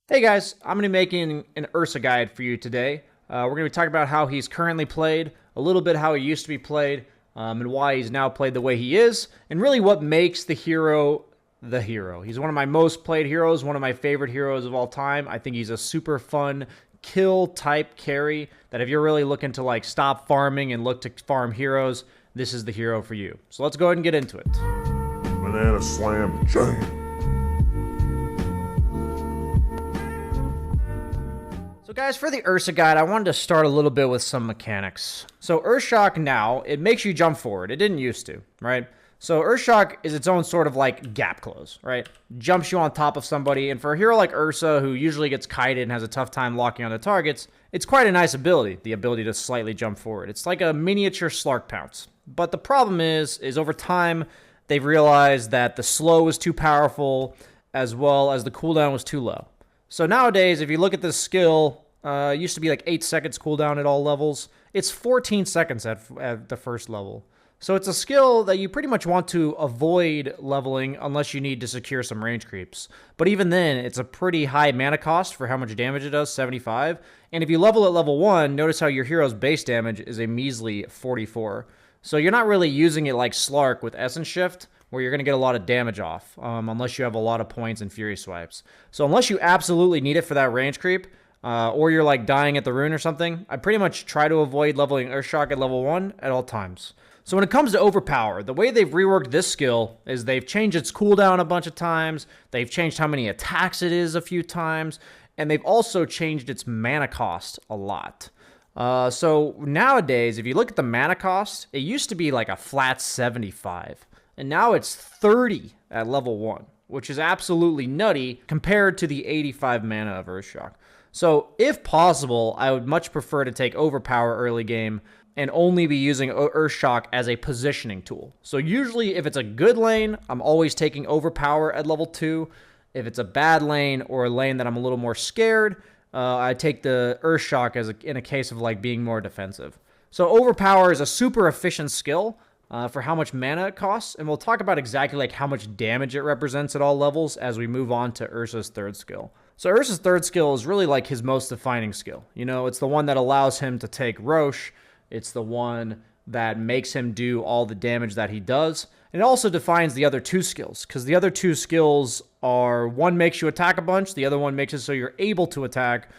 Hey guys, I'm going to be making an Ursa guide for you today. We're going to be talking about how he's currently played, a little bit how he used to be played, and why he's now played the way he is, and really what makes the hero the hero. He's one of my most played heroes, one of my favorite heroes of all time. I think he's a super fun kill type carry that if you're really looking to like stop farming and look to farm heroes, this is the hero for you. So let's go ahead and get into it. Banana slam jam. So guys, for the Ursa guide, I wanted to start a little bit with some mechanics. So Urshock now, it makes you jump forward. It didn't used to, right? So Urshock is its own sort of like gap close, right? Jumps you on top of somebody, and for a hero like Ursa, who usually gets kited and has a tough time locking onto targets, it's quite a nice ability, the ability to slightly jump forward. It's like a miniature Slark pounce. But the problem is over time, they've realized that the slow was too powerful, as well as the cooldown was too low. So nowadays, if you look at this skill, it used to be like 8 seconds cooldown at all levels. It's 14 seconds at the first level. So it's a skill that you pretty much want to avoid leveling unless you need to secure some range creeps. But even then, it's a pretty high mana cost for how much damage it does, 75. And if you level at level 1, notice how your hero's base damage is a measly 44. So you're not really using it like Slark with Essence Shift, where you're going to get a lot of damage off, unless you have a lot of points and Fury Swipes. So unless you absolutely need it for that range creep, or you're like dying at the rune or something, I pretty much try to avoid leveling Urshock at level 1 at all times. So when it comes to Overpower, the way they've reworked this skill is they've changed its cooldown a bunch of times, they've changed how many attacks it is a few times, and they've also changed its mana cost a lot. So nowadays, if you look at the mana cost, it used to be like a flat 75. And now it's 30 at level 1, which is absolutely nutty compared to the 85 mana of Earthshock. So if possible, I would much prefer to take Overpower early game and only be using Earthshock as a positioning tool. So usually if it's a good lane, I'm always taking Overpower at level 2. If it's a bad lane or a lane that I'm a little more scared, I take the Earthshock in a case of like being more defensive. So Overpower is a super efficient skill for how much mana it costs, and we'll talk about exactly like how much damage it represents at all levels as we move on to Ursa's third skill. So Ursa's third skill is really like his most defining skill. You know, it's the one that allows him to take Roche. It's the one that makes him do all the damage that he does. And it also defines the other two skills, because the other two skills are, one makes you attack a bunch, the other one makes it so you're able to attack.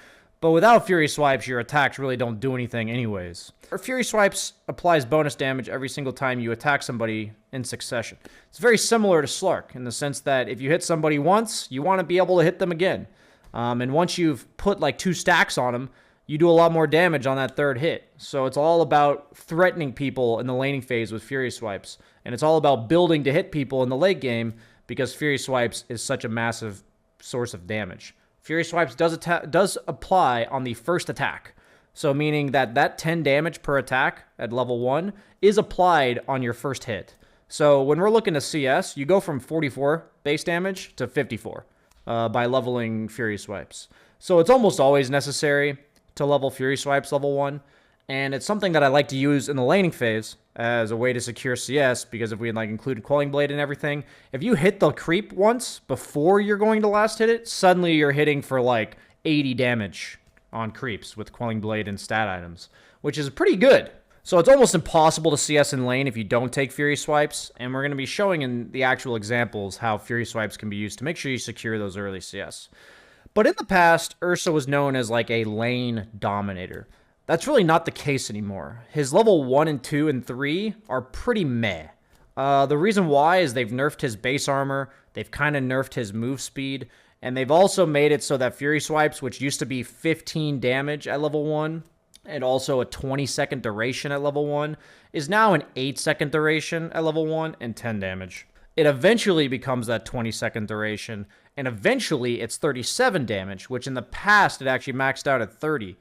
But without Fury Swipes, your attacks really don't do anything anyways. Fury Swipes applies bonus damage every single time you attack somebody in succession. It's very similar to Slark in the sense that if you hit somebody once, you want to be able to hit them again. And once you've put like 2 stacks on them, you do a lot more damage on that third hit. So it's all about threatening people in the laning phase with Fury Swipes. And it's all about building to hit people in the late game because Fury Swipes is such a massive source of damage. Fury Swipes does apply on the first attack. So meaning that 10 damage per attack at level 1 is applied on your first hit. So when we're looking to CS, you go from 44 base damage to 54 by leveling Fury Swipes. So it's almost always necessary to level Fury Swipes level 1. And it's something that I like to use in the laning phase as a way to secure CS, because if we like include Quelling Blade and everything, if you hit the creep once before you're going to last hit it, suddenly you're hitting for like 80 damage on creeps with Quelling Blade and stat items, which is pretty good. So it's almost impossible to CS in lane if you don't take Fury Swipes, and we're going to be showing in the actual examples how Fury Swipes can be used to make sure you secure those early CS. But in the past, Ursa was known as like a lane dominator. That's really not the case anymore. His level 1 and 2 and 3 are pretty meh. The reason why is they've nerfed his base armor, they've kind of nerfed his move speed, and they've also made it so that Fury Swipes, which used to be 15 damage at level 1, and also a 20-second duration at level 1, is now an 8-second duration at level 1 and 10 damage. It eventually becomes that 20-second duration, and eventually it's 37 damage, which in the past it actually maxed out at 30.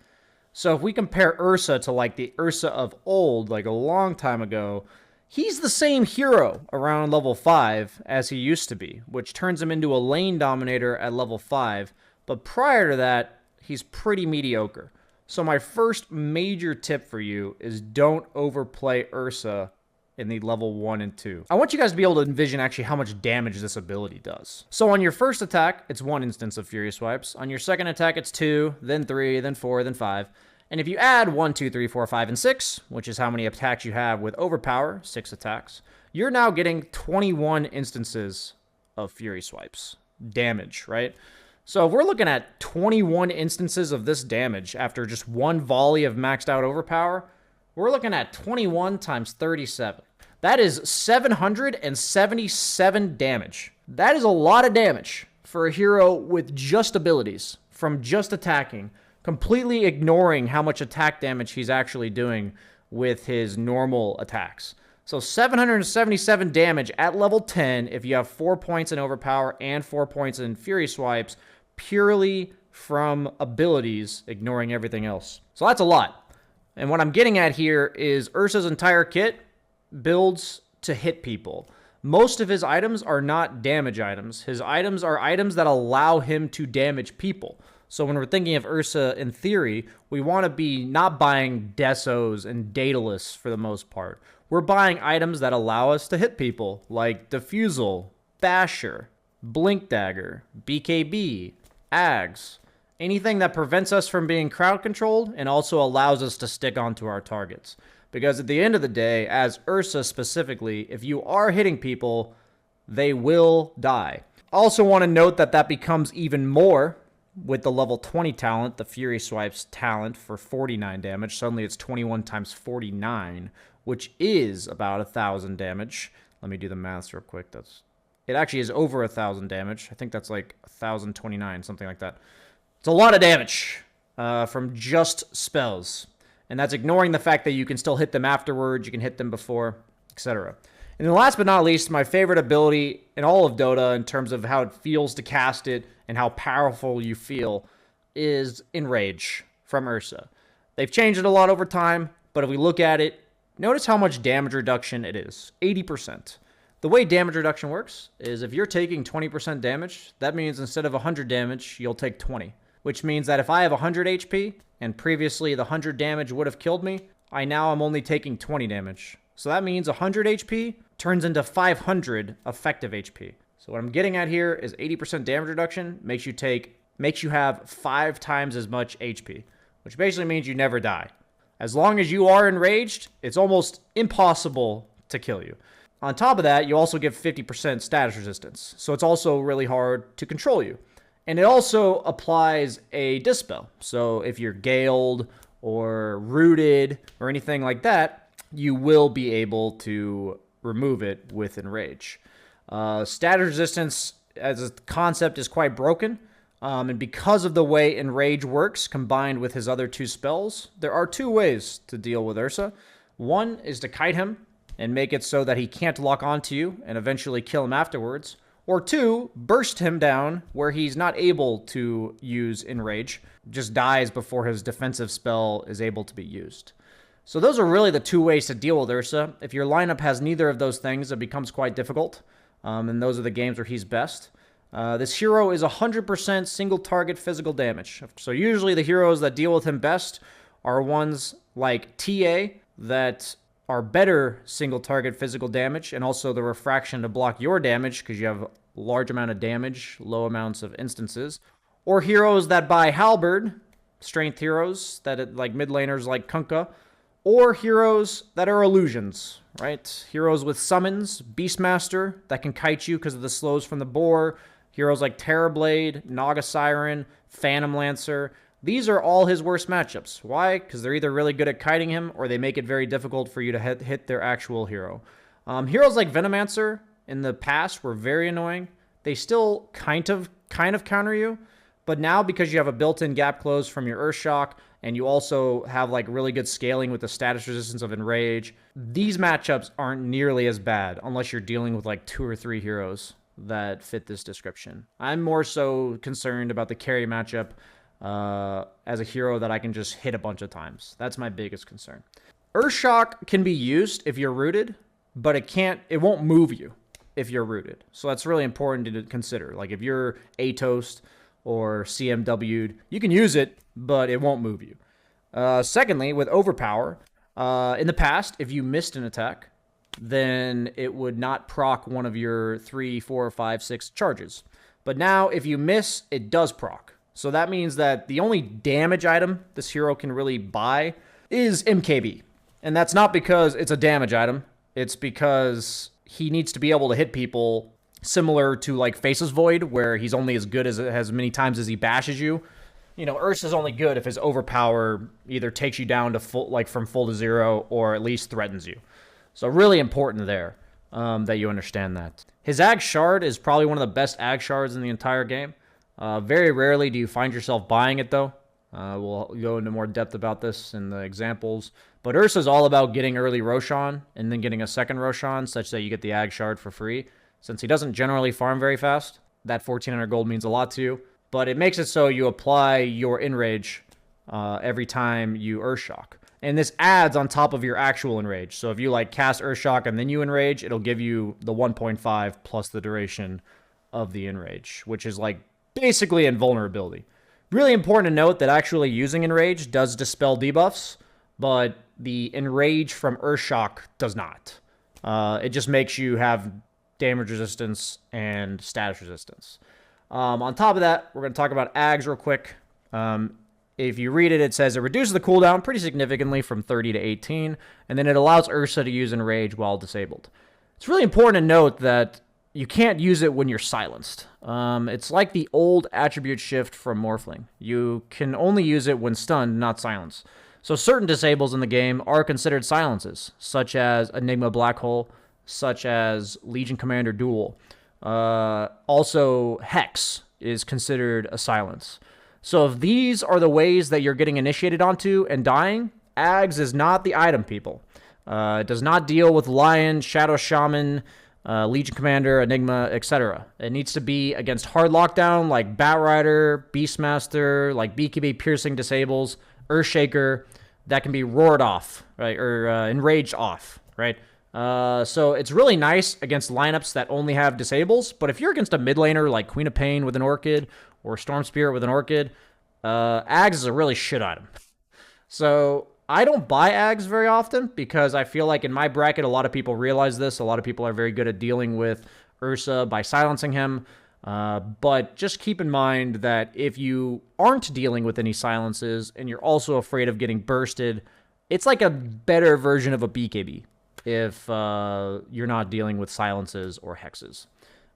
So if we compare Ursa to like the Ursa of old, like a long time ago, he's the same hero around level 5 as he used to be, which turns him into a lane dominator at level 5. But prior to that, he's pretty mediocre. So my first major tip for you is don't overplay Ursa in the level 1 and 2. I want you guys to be able to envision actually how much damage this ability does. So on your first attack, it's 1 instance of Fury Swipes. On your second attack, it's 2, then 3, then 4, then 5. And if you add 1, 2, 3, 4, 5, and 6, which is how many attacks you have with Overpower, 6 attacks, you're now getting 21 instances of Fury Swipes. Damage, right? So if we're looking at 21 instances of this damage after just one volley of maxed out Overpower, we're looking at 21 times 37. That is 777 damage. That is a lot of damage for a hero with just abilities, from just attacking, completely ignoring how much attack damage he's actually doing with his normal attacks. So 777 damage at level 10 if you have 4 points in Overpower and 4 points in Fury Swipes, purely from abilities, ignoring everything else. So that's a lot. And what I'm getting at here is Ursa's entire kit builds to hit people. Most of his items are not damage items. His items are items that allow him to damage people. So when we're thinking of Ursa in theory, we want to be not buying Desos and Daedalus for the most part. We're buying items that allow us to hit people, like Diffusal, Basher, Blink Dagger, BKB, Ags. Anything that prevents us from being crowd controlled and also allows us to stick onto our targets. Because at the end of the day, as Ursa specifically, if you are hitting people, they will die. I also want to note that that becomes even more with the level 20 talent, the Fury Swipes talent for 49 damage. Suddenly it's 21 times 49, which is about 1,000 damage. Let me do the maths real quick. It actually is over 1,000 damage. I think that's like 1,029, something like that. It's a lot of damage from just spells. And that's ignoring the fact that you can still hit them afterwards, you can hit them before, etc. And then last but not least, my favorite ability in all of Dota in terms of how it feels to cast it and how powerful you feel is Enrage from Ursa. They've changed it a lot over time, but if we look at it, notice how much damage reduction it is, 80%. The way damage reduction works is if you're taking 20% damage, that means instead of 100 damage, you'll take 20. Which means that if I have 100 HP, and previously the 100 damage would have killed me, I now am only taking 20 damage. So that means 100 HP turns into 500 effective HP. So what I'm getting at here is 80% damage reduction makes you have 5 times as much HP, which basically means you never die. As long as you are enraged, it's almost impossible to kill you. On top of that, you also get 50% status resistance, so it's also really hard to control you. And it also applies a Dispel. So if you're Galed or Rooted or anything like that, you will be able to remove it with Enrage. Status resistance as a concept is quite broken. And because of the way Enrage works, combined with his other 2 spells, there are 2 ways to deal with Ursa. One is to kite him and make it so that he can't lock onto you and eventually kill him afterwards. Or 2, burst him down where he's not able to use Enrage, just dies before his defensive spell is able to be used. So those are really the 2 ways to deal with Ursa. If your lineup has neither of those things, it becomes quite difficult, and those are the games where he's best. This hero is 100% single target physical damage. So usually the heroes that deal with him best are ones like TA that are better single target physical damage, and also the refraction to block your damage because you have large amount of damage, low amounts of instances, or heroes that buy halberd, strength heroes that like mid laners like Kunkka, or heroes that are illusions, right? Heroes with summons, Beastmaster that can kite you because of the slows from the boar, heroes like Terrorblade, Naga Siren, Phantom Lancer. These are all his worst matchups. Why? Because they're either really good at kiting him or they make it very difficult for you to hit their actual hero. Heroes like Venomancer in the past were very annoying. They still kind of counter you, but now because you have a built-in gap close from your Earthshock and you also have like really good scaling with the status resistance of Enrage, these matchups aren't nearly as bad unless you're dealing with like 2 or 3 heroes that fit this description. I'm more so concerned about the carry matchup as a hero that I can just hit a bunch of times. That's my biggest concern. Earthshock can be used if you're rooted, but it won't move you if you're rooted. So that's really important to consider. Like if you're ATOSed or CMW'd, you can use it, but it won't move you. Secondly, with Overpower, in the past, if you missed an attack, then it would not proc one of your 3, 4, 5, 6 charges. But now, if you miss, it does proc. So that means that the only damage item this hero can really buy is MKB. And that's not because it's a damage item. It's because he needs to be able to hit people similar to like Face's Void, where he's only as good as many times as he bashes you. You know, Ursa's only good if his overpower either takes you down to full, like from full to 0, or at least threatens you. So really important there that you understand that. His Ag Shard is probably one of the best Ag Shards in the entire game. Very rarely do you find yourself buying it, though. We'll go into more depth about this in the examples. But Ursa's all about getting early Roshan and then getting a second Roshan such that you get the Ag Shard for free. Since he doesn't generally farm very fast, that 1,400 gold means a lot to you. But it makes it so you apply your Enrage every time you Earthshock. And this adds on top of your actual Enrage. So if you like cast Earthshock and then you Enrage, it'll give you the 1.5 plus the duration of the Enrage, which is like basically invulnerability. Really important to note that actually using Enrage does dispel debuffs, but the Enrage from Earthshock does not. It just makes you have damage resistance and status resistance. On top of that, we're going to talk about Ags real quick. If you read it, it says it reduces the cooldown pretty significantly from 30 to 18, and then it allows Ursa to use Enrage while disabled. It's really important to note that you can't use it when you're silenced. It's like the old attribute shift from Morphling. You can only use it when stunned, not silenced. So certain disables in the game are considered silences, such as Enigma Black Hole, such as Legion Commander Duel. Also, Hex is considered a silence. So if these are the ways that you're getting initiated onto and dying, Ags is not the item, people. It does not deal with Lion, Shadow Shaman, Legion Commander, Enigma, etc. It needs to be against hard lockdown like Batrider, Beastmaster, like BKB Piercing disables, Earthshaker, that can be roared off, right, or enraged off, right? So it's really nice against lineups that only have disables, but if you're against a mid laner like Queen of Pain with an Orchid or Storm Spirit with an Orchid, Ags is a really shit item. So I don't buy Ags very often because I feel like in my bracket, a lot of people realize this. A lot of people are very good at dealing with Ursa by silencing him. But just keep in mind that if you aren't dealing with any silences and you're also afraid of getting bursted, it's like a better version of a BKB if you're not dealing with silences or hexes.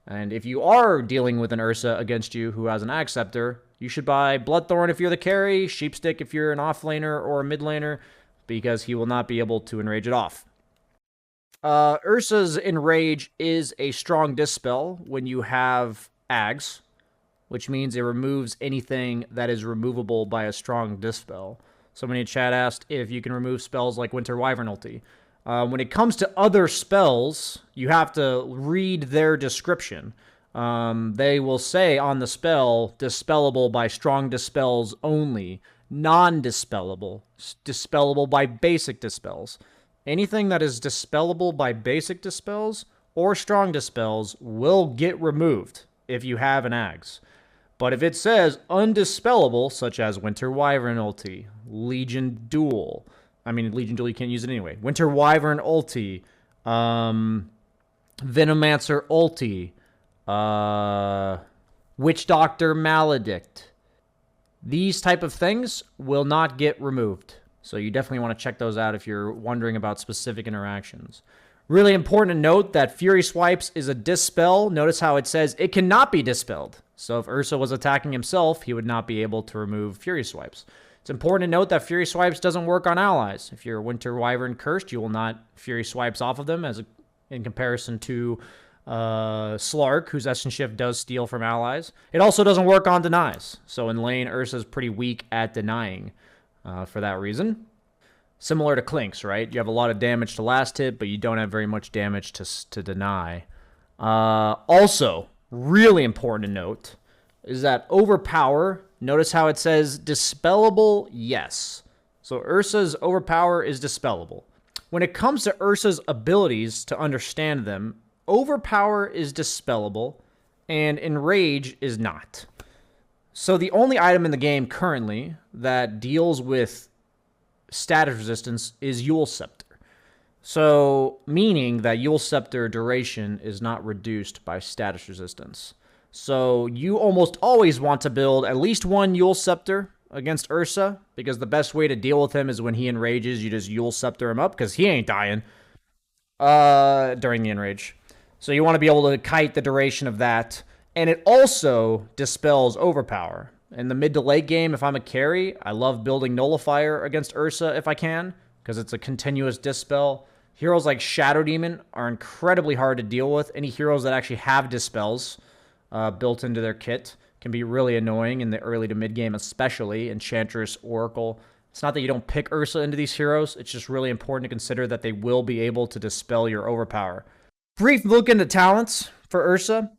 And if you are dealing with an Ursa against you who has an Ag Scepter, you should buy Bloodthorn if you're the carry, Sheepstick if you're an off-laner or a mid-laner, because he will not be able to enrage it off. Ursa's Enrage is a strong Dispel when you have Ags, which means it removes anything that is removable by a strong Dispel. Somebody in chat asked if you can remove spells like Winter Wyvern ulti. When it comes to other spells, you have to read their description. They will say on the spell, dispellable by strong dispels only, non-dispellable, dispellable by basic dispels. Anything that is dispellable by basic dispels or strong dispels will get removed if you have an Ags. But if it says undispellable, such as Winter Wyvern ulti, Legion Duel, Legion Duel, you can't use it anyway. Winter Wyvern ulti, Venomancer ulti, Witch Doctor Maledict. These type of things will not get removed. So you definitely want to check those out if you're wondering about specific interactions. Really important to note that Fury Swipes is a dispel. Notice how it says it cannot be dispelled. So if Ursa was attacking himself, he would not be able to remove Fury Swipes. It's important to note that Fury Swipes doesn't work on allies. If you're Winter Wyvern cursed, you will not Fury Swipes off of them in comparison to Slark, whose Essence Shift does steal from allies. It also doesn't work on denies. So in lane, Ursa's pretty weak at denying for that reason. Similar to Clinks, right? You have a lot of damage to last hit, but you don't have very much damage to deny. Also, really important to note is that Overpower, notice how it says dispellable, yes. So Ursa's Overpower is dispellable. When it comes to Ursa's abilities, to understand them, Overpower is dispellable, and Enrage is not. So the only item in the game currently that deals with status resistance is Scepter. So, meaning that Yule Scepter duration is not reduced by status resistance. So, you almost always want to build at least one Yule Scepter against Ursa, because the best way to deal with him is when he enrages, you just Yule Scepter him up, because he ain't dying during the enrage. So, you want to be able to kite the duration of that. And it also dispels overpower. In the mid to late game, if I'm a carry, I love building Nullifier against Ursa if I can, because it's a continuous dispel. Heroes like Shadow Demon are incredibly hard to deal with. Any heroes that actually have dispels built into their kit can be really annoying in the early to mid game, especially Enchantress, Oracle. It's not that you don't pick Ursa into these heroes. It's just really important to consider that they will be able to dispel your overpower. Brief look into talents for Ursa.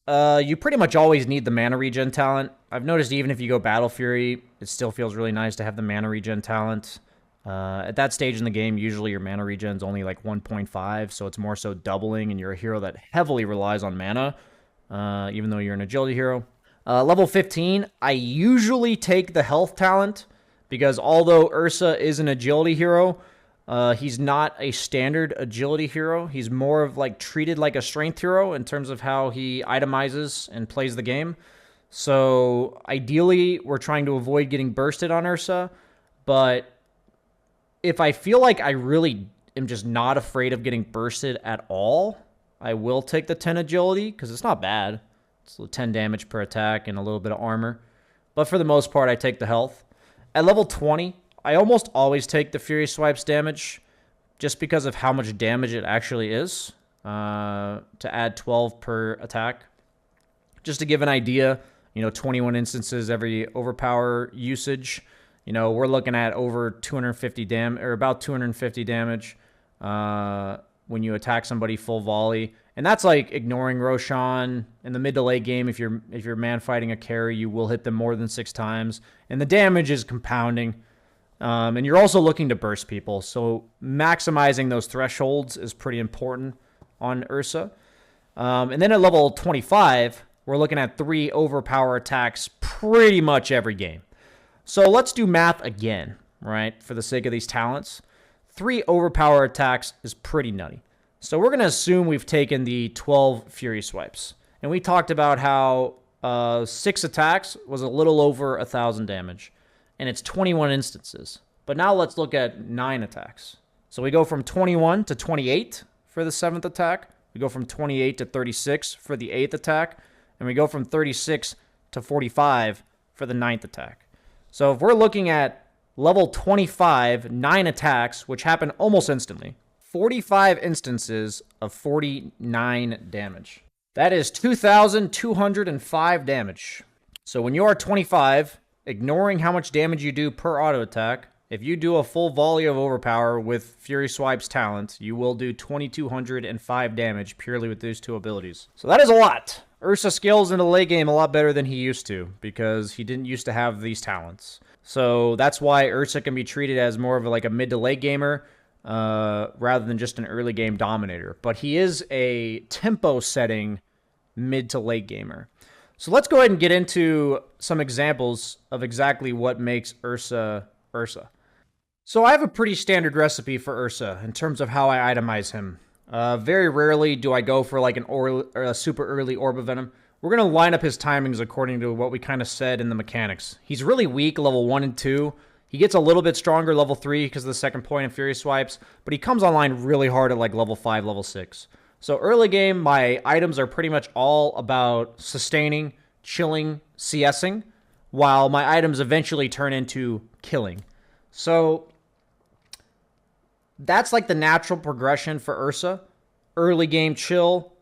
You pretty much always need the mana regen talent. I've noticed even if you go Battle Fury, it still feels really nice to have the mana regen talent. At that stage in the game, usually your mana regen is only like 1.5, so it's more so doubling, and you're a hero that heavily relies on mana, even though you're an agility hero. Level 15, I usually take the health talent, because although Ursa is an agility hero, he's not a standard agility hero. He's more of like treated like a strength hero in terms of how he itemizes and plays the game. So ideally, we're trying to avoid getting bursted on Ursa, but if I feel like I really am just not afraid of getting bursted at all, I will take the 10 agility, because it's not bad. It's 10 damage per attack and a little bit of armor. But for the most part, I take the health. At level 20, I almost always take the Fury Swipes damage, just because of how much damage it actually is, to add 12 per attack. Just to give an idea, 21 instances every overpower usage. We're looking at over 250 damage, or about 250 damage when you attack somebody full volley. And that's like ignoring Roshan. In the mid to late game, if you're man fighting a carry, you will hit them more than 6 times. And the damage is compounding. And you're also looking to burst people. So maximizing those thresholds is pretty important on Ursa. And then at level 25, we're looking at 3 overpower attacks pretty much every game. So let's do math again, right, for the sake of these talents. 3 overpower attacks is pretty nutty. So we're going to assume we've taken the 12 Fury Swipes. And we talked about how 6 attacks was a little over 1,000 damage. And it's 21 instances. But now let's look at 9 attacks. So we go from 21 to 28 for the 7th attack. We go from 28 to 36 for the 8th attack. And we go from 36 to 45 for the 9th attack. So if we're looking at level 25, 9 attacks, which happen almost instantly, 45 instances of 49 damage. That is 2,205 damage. So when you are 25, ignoring how much damage you do per auto attack, if you do a full volley of overpower with Fury Swipe's talent, you will do 2,205 damage purely with those 2 abilities. So that is a lot. Ursa scales into the late game a lot better than he used to, because he didn't used to have these talents. So that's why Ursa can be treated as more of like a mid to late gamer rather than just an early game dominator. But he is a tempo setting mid to late gamer. So let's go ahead and get into some examples of exactly what makes Ursa Ursa. So I have a pretty standard recipe for Ursa in terms of how I itemize him. Very rarely do I go for like a super early Orb of Venom. We're going to line up his timings according to what we kind of said in the mechanics. He's really weak level 1 and 2. He gets a little bit stronger level 3 because of the second point and Fury Swipes, but he comes online really hard at like level 5, level 6. So early game, my items are pretty much all about sustaining, chilling, CSing, while my items eventually turn into killing. So that's like the natural progression for Ursa. Early game chill,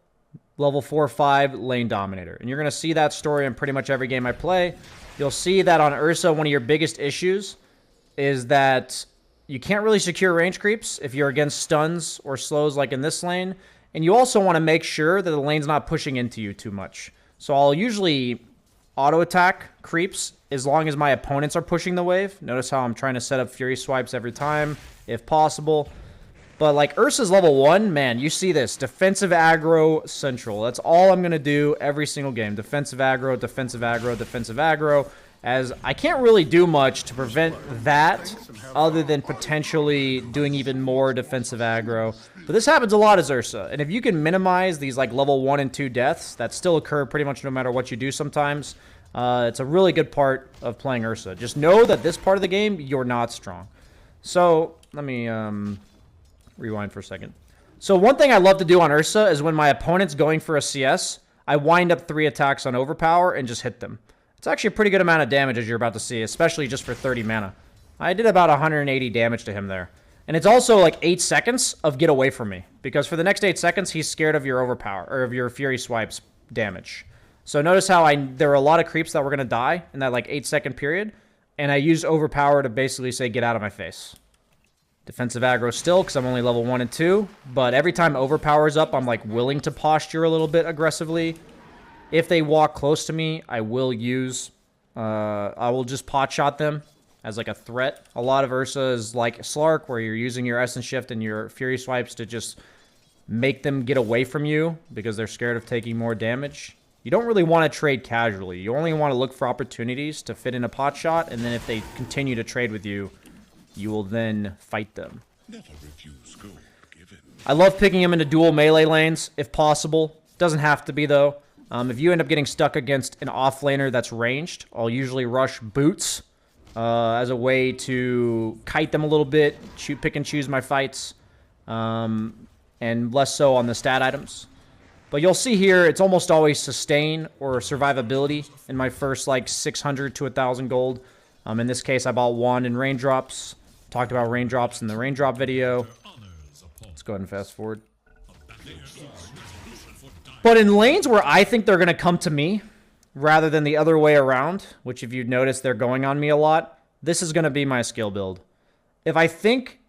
level 4 or 5 lane dominator. And you're going to see that story in pretty much every game I play. You'll see that on Ursa, one of your biggest issues is that you can't really secure range creeps if you're against stuns or slows like in this lane. And you also want to make sure that the lane's not pushing into you too much. So I'll usually auto attack creeps as long as my opponents are pushing the wave. Notice how I'm trying to set up Fury Swipes every time, if possible. But like Ursa's level 1, man, you see this. Defensive aggro central. That's all I'm going to do every single game. Defensive aggro, defensive aggro, defensive aggro. as I can't really do much to prevent that other than potentially doing even more defensive aggro. But this happens a lot as Ursa, and if you can minimize these like level 1 and 2 deaths that still occur pretty much no matter what you do sometimes, it's a really good part of playing Ursa. Just know that this part of the game, you're not strong. So, let me rewind for a second. So one thing I love to do on Ursa is when my opponent's going for a CS, I wind up 3 attacks on Overpower and just hit them. It's actually a pretty good amount of damage as you're about to see, especially just for 30 mana. I did about 180 damage to him there. And it's also like 8 seconds of get away from me, because for the next 8 seconds, he's scared of your Overpower, or of your Fury Swipes damage. So notice how there were a lot of creeps that were going to die in that like 8-second period, and I used Overpower to basically say, get out of my face. Defensive aggro still, because I'm only level 1 and 2, but every time Overpower's up, I'm like willing to posture a little bit aggressively. If they walk close to me, I will just pot shot them as like a threat. A lot of Ursa is like Slark, where you're using your Essence Shift and your Fury Swipes to just make them get away from you because they're scared of taking more damage. You don't really want to trade casually. You only want to look for opportunities to fit in a pot shot, and then if they continue to trade with you, you will then fight them. I love picking them into dual melee lanes if possible. Doesn't have to be though. If you end up getting stuck against an offlaner that's ranged, I'll usually rush boots as a way to kite them a little bit, pick and choose my fights, and less so on the stat items. But you'll see here, it's almost always sustain or survivability in my first like 600 to 1,000 gold. In this case, I bought 1 in raindrops. Talked about raindrops in the raindrop video. Let's go ahead and fast forward. But in lanes where I think they're going to come to me, rather than the other way around, which if you've noticed they're going on me a lot, this is going to be my skill build. If I think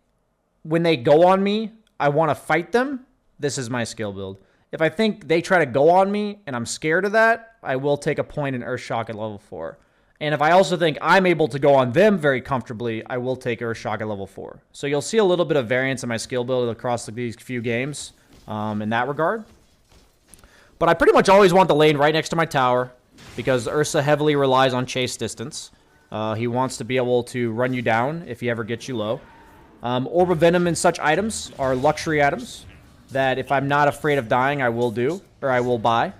when they go on me, I want to fight them, this is my skill build. If I think they try to go on me and I'm scared of that, I will take a point in Earth Shock at level 4. And if I also think I'm able to go on them very comfortably, I will take Earth Shock at level 4. So you'll see a little bit of variance in my skill build across these few games in that regard. But I pretty much always want the lane right next to my tower, because Ursa heavily relies on chase distance. He wants to be able to run you down if he ever gets you low. Orb of Venom and such items are luxury items that if I'm not afraid of dying, I will do, or I will buy.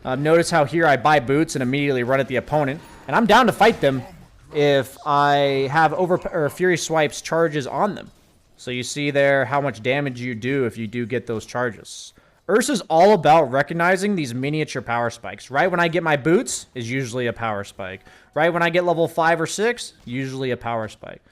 Notice how here I buy boots and immediately run at the opponent. And I'm down to fight them if I have Fury Swipes charges on them. So you see there how much damage you do if you do get those charges. Ursa's all about recognizing these miniature power spikes. Right when I get my boots is usually a power spike. Right when I get level 5 or 6, usually a power spike.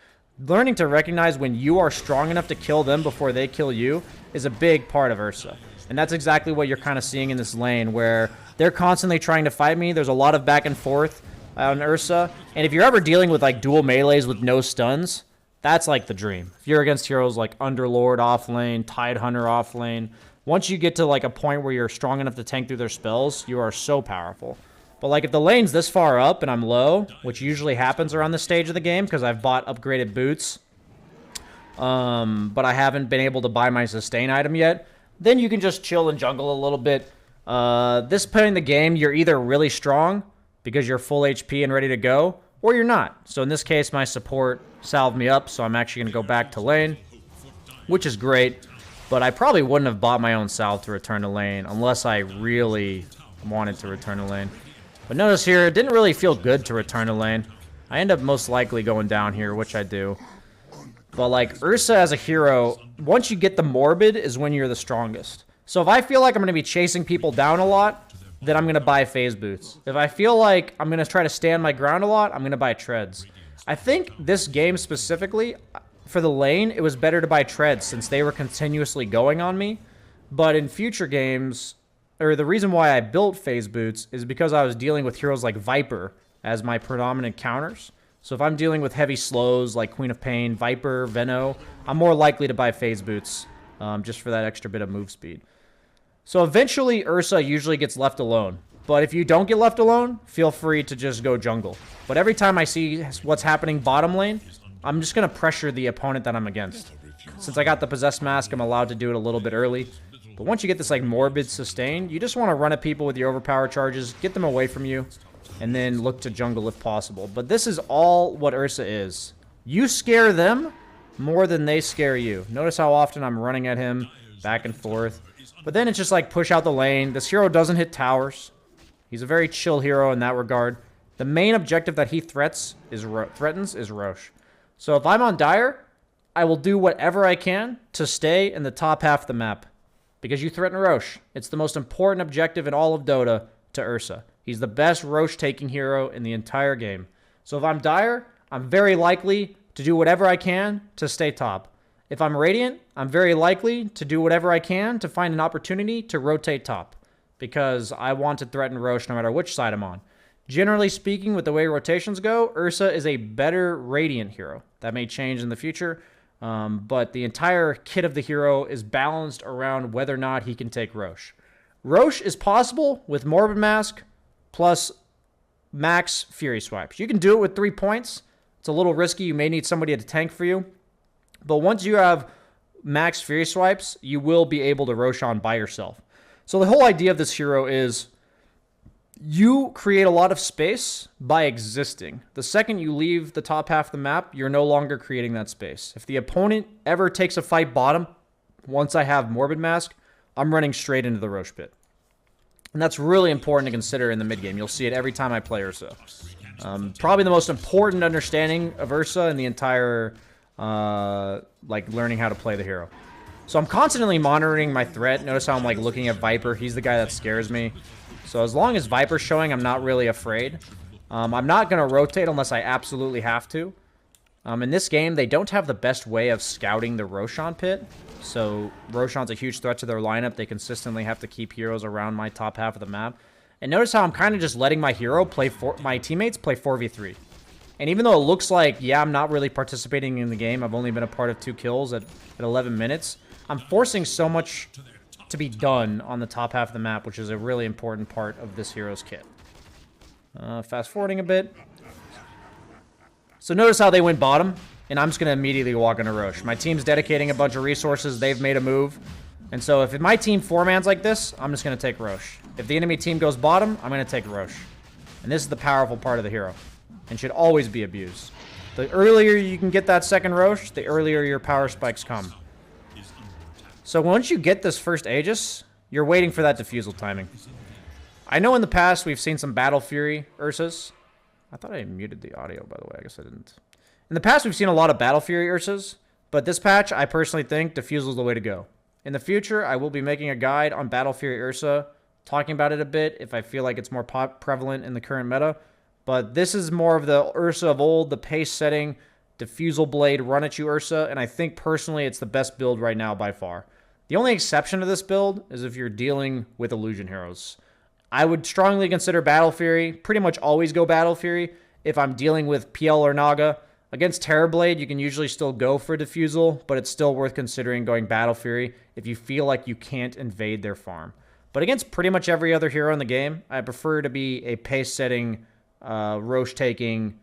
Learning to recognize when you are strong enough to kill them before they kill you is a big part of Ursa. And that's exactly what you're kind of seeing in this lane, where they're constantly trying to fight me. There's a lot of back and forth on Ursa. And if you're ever dealing with like dual melees with no stuns, that's like the dream. If you're against heroes like Underlord off lane, Tidehunter off lane, once you get to like a point where you're strong enough to tank through their spells, you are so powerful. But like if the lane's this far up and I'm low, which usually happens around this stage of the game because I've bought upgraded boots, but I haven't been able to buy my sustain item yet, then you can just chill and jungle a little bit. This point in the game, you're either really strong because you're full HP and ready to go, or you're not. So in this case, my support salved me up, so I'm actually going to go back to lane, which is great. But I probably wouldn't have bought my own salve to return to lane unless I really wanted to return to lane. But notice here, it didn't really feel good to return to lane. I end up most likely going down here, which I do. But like Ursa as a hero, once you get the Morbid is when you're the strongest. So if I feel like I'm going to be chasing people down a lot, then I'm going to buy phase boots. If I feel like I'm going to try to stand my ground a lot, I'm going to buy treads. I think this game specifically, for the lane, it was better to buy treads since they were continuously going on me. But in future games, or the reason why I built phase boots is because I was dealing with heroes like Viper as my predominant counters. So if I'm dealing with heavy slows like Queen of Pain, Viper, Veno, I'm more likely to buy phase boots just for that extra bit of move speed. So eventually Ursa usually gets left alone. But if you don't get left alone, feel free to just go jungle. But every time I see what's happening bottom lane, I'm just going to pressure the opponent that I'm against. Since I got the Possessed Mask, I'm allowed to do it a little bit early. But once you get this like Morbid sustain, you just want to run at people with your overpower charges, get them away from you. and then look to jungle if possible. But this is all what Ursa is. You scare them more than they scare you. Notice how often I'm running at him back and forth. But then it's just like push out the lane. This hero doesn't hit towers. He's a very chill hero in that regard. The main objective that he threatens is Rosh. So if I'm on Dire, I will do whatever I can to stay in the top half of the map. Because you threaten Rosh. It's the most important objective in all of Dota to Ursa. He's the best Rosh-taking hero in the entire game. So if I'm Dire, I'm very likely to do whatever I can to stay top. If I'm Radiant, I'm very likely to do whatever I can to find an opportunity to rotate top. Because I want to threaten Rosh no matter which side I'm on. Generally speaking, with the way rotations go, Ursa is a better Radiant hero. That may change in the future. But the entire kit of the hero is balanced around whether or not he can take Rosh. Rosh is possible with Morbid Mask plus max Fury Swipes. You can do it with 3 points. It's a little risky. You may need somebody to tank for you. But once you have max Fury Swipes, you will be able to Roshan by yourself. So the whole idea of this hero is you create a lot of space by existing. The second you leave the top half of the map, you're no longer creating that space. If the opponent ever takes a fight bottom, once I have Morbid Mask, I'm running straight into the Rosh pit. And that's really important to consider in the mid game. You'll see it every time I play Ursa. Probably the most important understanding of Ursa in the entire, learning how to play the hero. So I'm constantly monitoring my threat. Notice how I'm, looking at Viper. He's the guy that scares me. So as long as Viper's showing, I'm not really afraid. I'm not going to rotate unless I absolutely have to. In this game, they don't have the best way of scouting the Roshan pit. So Roshan's a huge threat to their lineup. They consistently have to keep heroes around my top half of the map. And notice how I'm kind of just letting my my teammates play 4v3. And even though it looks like, yeah, I'm not really participating in the game. I've only been a part of 2 kills at 11 minutes. I'm forcing so much to be done on the top half of the map, which is a really important part of this hero's kit. Fast forwarding a bit. So notice how they went bottom, and I'm just going to immediately walk into Rosh. My team's dedicating a bunch of resources. They've made a move. And so if my team 4-mans like this, I'm just going to take Rosh. If the enemy team goes bottom, I'm going to take Rosh. And this is the powerful part of the hero, and should always be abused. The earlier you can get that second Rosh, the earlier your power spikes come. So once you get this first Aegis, you're waiting for that Diffusal timing. I know in the past we've seen some Battle Fury Ursas. I thought I muted the audio, by the way. I guess I didn't. In the past, we've seen a lot of Battle Fury Ursas, but this patch, I personally think Diffusal is the way to go. In the future, I will be making a guide on Battle Fury Ursa, talking about it a bit if I feel like it's more prevalent in the current meta. But this is more of the Ursa of old, the pace setting, Diffusal Blade, run at you Ursa, and I think personally it's the best build right now by far. The only exception to this build is if you're dealing with Illusion heroes. I would strongly consider Battle Fury, pretty much always go Battle Fury if I'm dealing with PL or Naga. Against Terrorblade, you can usually still go for Diffusal, but it's still worth considering going Battle Fury if you feel like you can't invade their farm. But against pretty much every other hero in the game, I prefer to be a pace-setting, Rosh-taking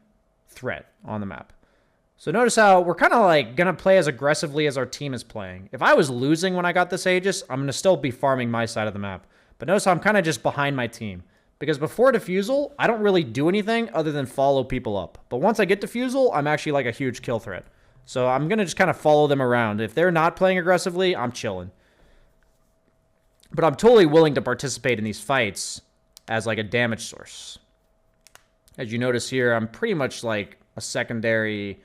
threat on the map. So notice how we're kind of going to play as aggressively as our team is playing. If I was losing when I got this Aegis, I'm going to still be farming my side of the map. But notice how I'm kind of just behind my team. Because before Diffusal, I don't really do anything other than follow people up. But once I get Diffusal, I'm actually a huge kill threat. So I'm going to just kind of follow them around. If they're not playing aggressively, I'm chilling. But I'm totally willing to participate in these fights as a damage source. As you notice here, I'm pretty much a secondary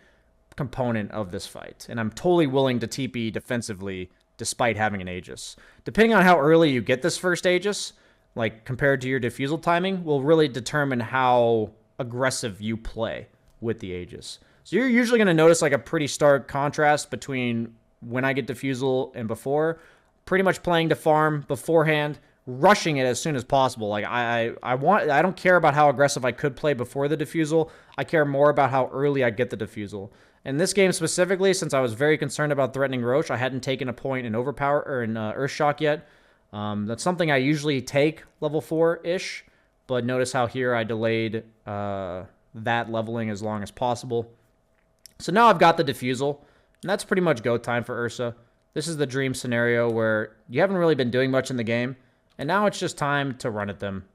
component of this fight. And I'm totally willing to TP defensively despite having an Aegis. Depending on how early you get this first Aegis, compared to your Diffusal timing, will really determine how aggressive you play with the Aegis. So you're usually going to notice a pretty stark contrast between when I get Diffusal and before. Pretty much playing to farm beforehand, rushing it as soon as possible. I don't care about how aggressive I could play before the Diffusal. I care more about how early I get the Diffusal. In this game specifically, since I was very concerned about threatening Rosh, I hadn't taken a point in Overpower or in Earthshock yet. That's something I usually take level 4-ish, but notice how here I delayed that leveling as long as possible. So now I've got the Diffusal, and that's pretty much go time for Ursa. This is the dream scenario where you haven't really been doing much in the game, and now it's just time to run at them.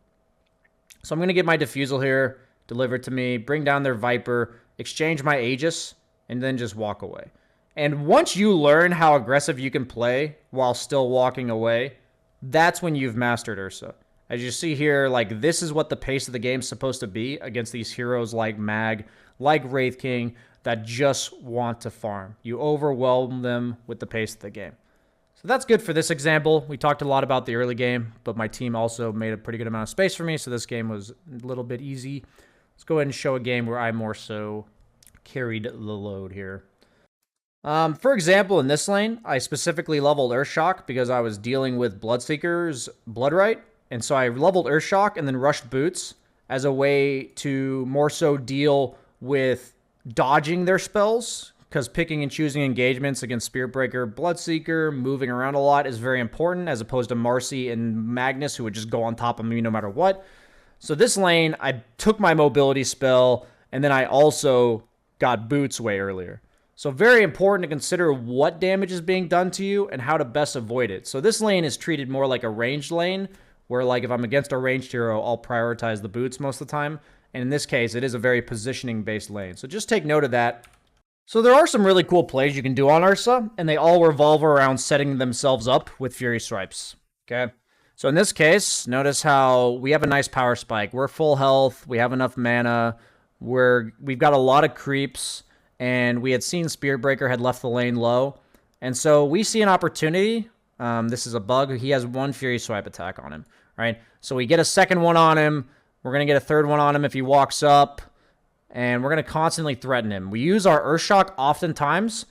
So I'm going to get my Diffusal here, delivered to me, bring down their Viper, exchange my Aegis, and then just walk away. And once you learn how aggressive you can play while still walking away, that's when you've mastered Ursa. As you see here, like, this is what the pace of the game is supposed to be against these heroes like Mag, like Wraith King, that just want to farm. You overwhelm them with the pace of the game. So that's good for this example. We talked a lot about the early game, but my team also made a pretty good amount of space for me, so this game was a little bit easy. Let's go ahead and show a game where I more so carried the load here. For example, in this lane, I specifically leveled Earthshock because I was dealing with Bloodseeker's Bloodright, and so I leveled Earthshock and then rushed Boots as a way to more so deal with dodging their spells, because picking and choosing engagements against Spiritbreaker, Bloodseeker, moving around a lot is very important, as opposed to Marcy and Magnus, who would just go on top of me no matter what. So this lane, I took my mobility spell, and then I also got Boots way earlier. So very important to consider what damage is being done to you and how to best avoid it. So this lane is treated more like a ranged lane, where like if I'm against a ranged hero, I'll prioritize the Boots most of the time. And in this case, it is a very positioning-based lane. So just take note of that. So there are some really cool plays you can do on Ursa, and they all revolve around setting themselves up with Fury Swipes. Okay? So in this case, notice how we have a nice power spike. We're full health. We have enough mana. We've got a lot of creeps, and we had seen Spiritbreaker had left the lane low. And so we see an opportunity. This is a bug. He has one Fury Swipe attack on him, right? So we get a second one on him. We're going to get a third one on him if he walks up. And we're going to constantly threaten him. We use our Earthshock oftentimes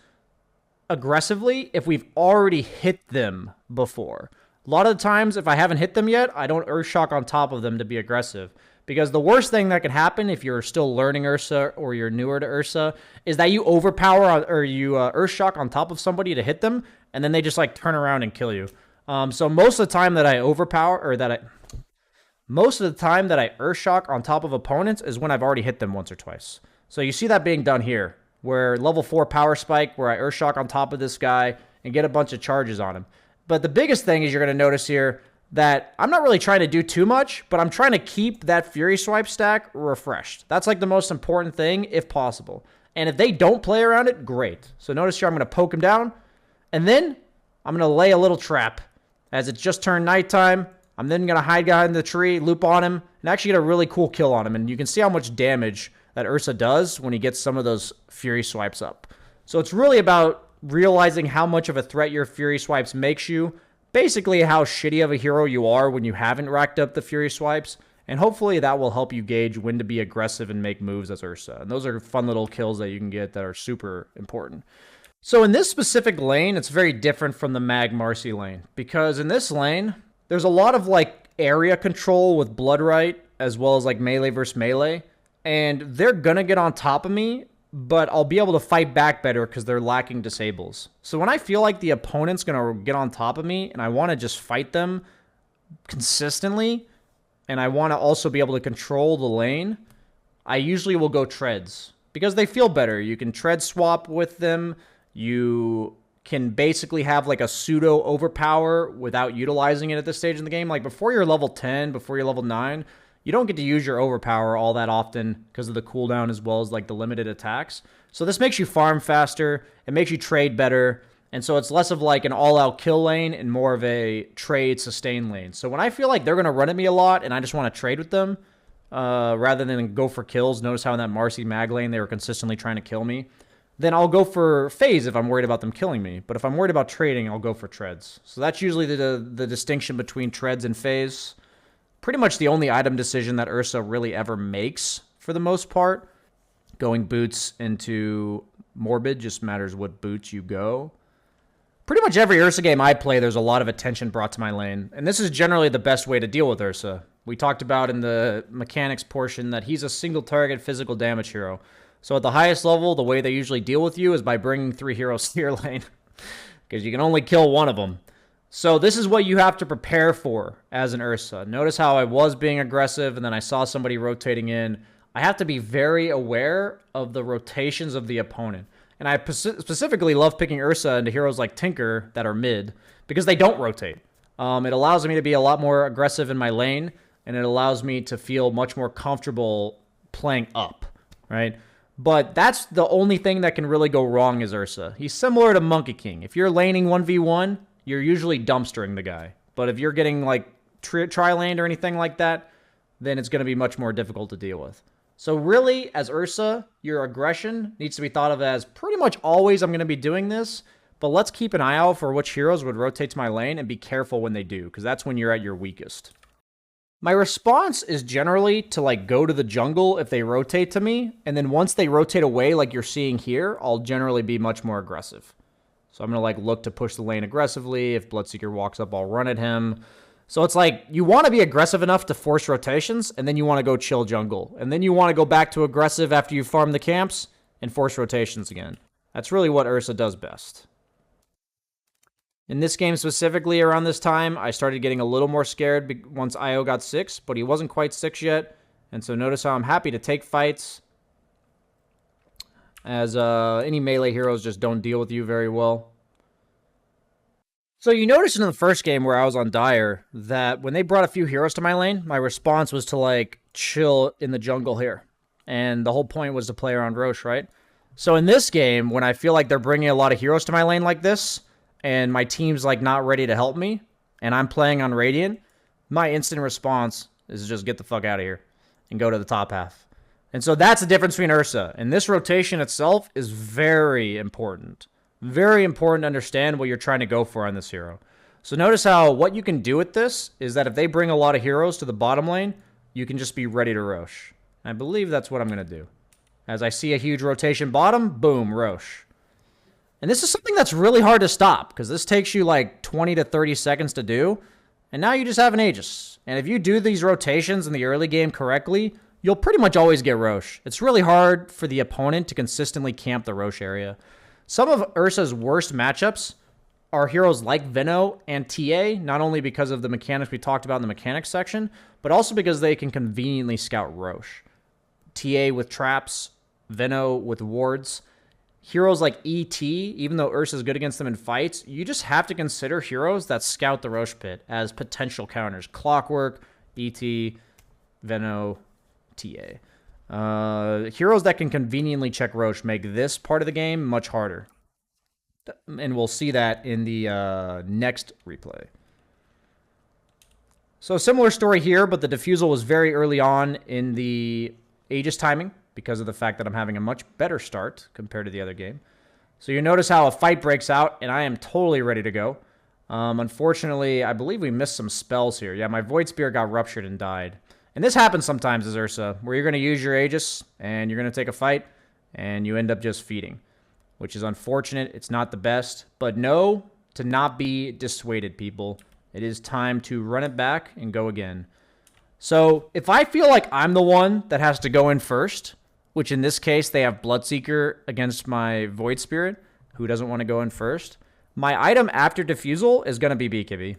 aggressively if we've already hit them before. A lot of the times, if I haven't hit them yet, I don't Earthshock on top of them to be aggressive. Because the worst thing that could happen if you're still learning Ursa or you're newer to Ursa is that you overpower or you Earthshock on top of somebody to hit them, and then they just like turn around and kill you. So most of the time that I overpower, or that I... Most of the time that I Earthshock on top of opponents is when I've already hit them once or twice. So you see that being done here, where level 4 power spike, where I Earthshock on top of this guy and get a bunch of charges on him. But the biggest thing is you're going to notice here that I'm not really trying to do too much, but I'm trying to keep that Fury Swipe stack refreshed. That's like the most important thing, if possible. And if they don't play around it, great. So notice here I'm going to poke him down, and then I'm going to lay a little trap. As it's just turned nighttime, I'm then going to hide behind the tree, loop on him, and actually get a really cool kill on him. And you can see how much damage that Ursa does when he gets some of those Fury Swipes up. So it's really about realizing how much of a threat your Fury Swipes makes you, basically how shitty of a hero you are when you haven't racked up the Fury Swipes, and hopefully that will help you gauge when to be aggressive and make moves as Ursa. And those are fun little kills that you can get that are super important. So in this specific lane, it's very different from the Mag Marcy lane, because in this lane, there's a lot of like area control with Bloodright, as well as like melee versus melee, and they're gonna get on top of me, but I'll be able to fight back better because they're lacking disables. So when I feel like the opponent's gonna get on top of me and I want to just fight them consistently, and I want to also be able to control the lane, I usually will go treads because they feel better. You can tread swap with them. You can basically have like a pseudo overpower without utilizing it at this stage in the game. Like before you're level 10, before you're level 9, you don't get to use your overpower all that often because of the cooldown as well as like the limited attacks. So this makes you farm faster. It makes you trade better. And so it's less of like an all-out kill lane and more of a trade sustain lane. So when I feel like they're going to run at me a lot and I just want to trade with them rather than go for kills, notice how in that Marcy Mag lane they were consistently trying to kill me, then I'll go for phase if I'm worried about them killing me. But if I'm worried about trading, I'll go for treads. So that's usually the distinction between treads and phase. Pretty much the only item decision that Ursa really ever makes for the most part. Going boots into Morbid just matters what boots you go. Pretty much every Ursa game I play, there's a lot of attention brought to my lane. And this is generally the best way to deal with Ursa. We talked about in the mechanics portion that he's a single target physical damage hero. So at the highest level, the way they usually deal with you is by bringing 3 heroes to your lane. Because you can only kill one of them. So this is what you have to prepare for as an Ursa. Notice how I was being aggressive and then I saw somebody rotating in. I have to be very aware of the rotations of the opponent. And I specifically love picking Ursa into heroes like Tinker that are mid because they don't rotate. It allows me to be a lot more aggressive in my lane. and it allows me to feel much more comfortable playing up, right? But that's the only thing that can really go wrong is Ursa. He's similar to Monkey King. If you're laning 1v1, you're usually dumpstering the guy. But if you're getting like tri-laned or anything like that, then it's going to be much more difficult to deal with. So really, as Ursa, your aggression needs to be thought of as pretty much always I'm going to be doing this, but let's keep an eye out for which heroes would rotate to my lane and be careful when they do, because that's when you're at your weakest. My response is generally to like go to the jungle if they rotate to me, and then once they rotate away like you're seeing here, I'll generally be much more aggressive. So I'm going to like look to push the lane aggressively. If Bloodseeker walks up, I'll run at him. So it's like you want to be aggressive enough to force rotations, and then you want to go chill jungle. And then you want to go back to aggressive after you farm the camps and force rotations again. That's really what Ursa does best. In this game specifically around this time, I started getting a little more scared once Io got 6, but he wasn't quite 6 yet. And so notice how I'm happy to take fights, as any melee heroes just don't deal with you very well. So you noticed in the first game where I was on Dire that when they brought a few heroes to my lane, my response was to like chill in the jungle here. And the whole point was to play around Rosh, right? So in this game, when I feel like they're bringing a lot of heroes to my lane like this, and my team's like not ready to help me, and I'm playing on Radiant, my instant response is to just get the fuck out of here and go to the top half. And so that's the difference between Ursa. And this rotation itself is very important. Very important to understand what you're trying to go for on this hero. So notice how what you can do with this is that if they bring a lot of heroes to the bottom lane, you can just be ready to Rosh. I believe that's what I'm going to do. As I see a huge rotation bottom, boom, Rosh. And this is something that's really hard to stop, because this takes you like 20 to 30 seconds to do, and now you just have an Aegis. And if you do these rotations in the early game correctly, you'll pretty much always get Rosh. It's really hard for the opponent to consistently camp the Rosh area. Some of Ursa's worst matchups are heroes like Veno and TA, not only because of the mechanics we talked about in the mechanics section, but also because they can conveniently scout Rosh. TA with traps, Veno with wards. Heroes like ET, even though Ursa is good against them in fights, you just have to consider heroes that scout the Rosh pit as potential counters. Clockwork, ET, Veno, TA. Heroes that can conveniently check Rosh make this part of the game much harder. And we'll see that in the next replay. So similar story here, but the Diffusal was very early on in the Aegis timing because of the fact that I'm having a much better start compared to the other game. So you notice how a fight breaks out, and I am totally ready to go. Unfortunately, I believe we missed some spells here. Yeah, my Void Spear got ruptured and died. And this happens sometimes as Ursa, where you're going to use your Aegis, and you're going to take a fight, and you end up just feeding, which is unfortunate. It's not the best, but know to not be dissuaded, people. It is time to run it back and go again. So if I feel like I'm the one that has to go in first, which in this case they have Bloodseeker against my Void Spirit, who doesn't want to go in first, my item after Diffusal is going to be BKB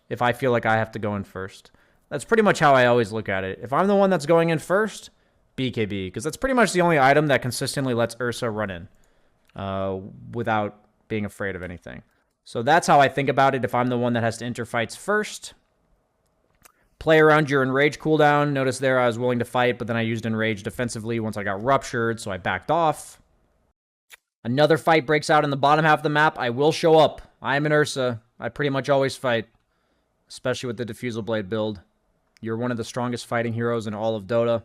if I feel like I have to go in first. That's pretty much how I always look at it. If I'm the one that's going in first, BKB, because that's pretty much the only item that consistently lets Ursa run in without being afraid of anything. So that's how I think about it if I'm the one that has to enter fights first. Play around your Enrage cooldown. Notice there I was willing to fight, but then I used Enrage defensively once I got ruptured, so I backed off. Another fight breaks out in the bottom half of the map. I will show up. I am an Ursa. I pretty much always fight, especially with the Diffusal Blade build. You're one of the strongest fighting heroes in all of Dota.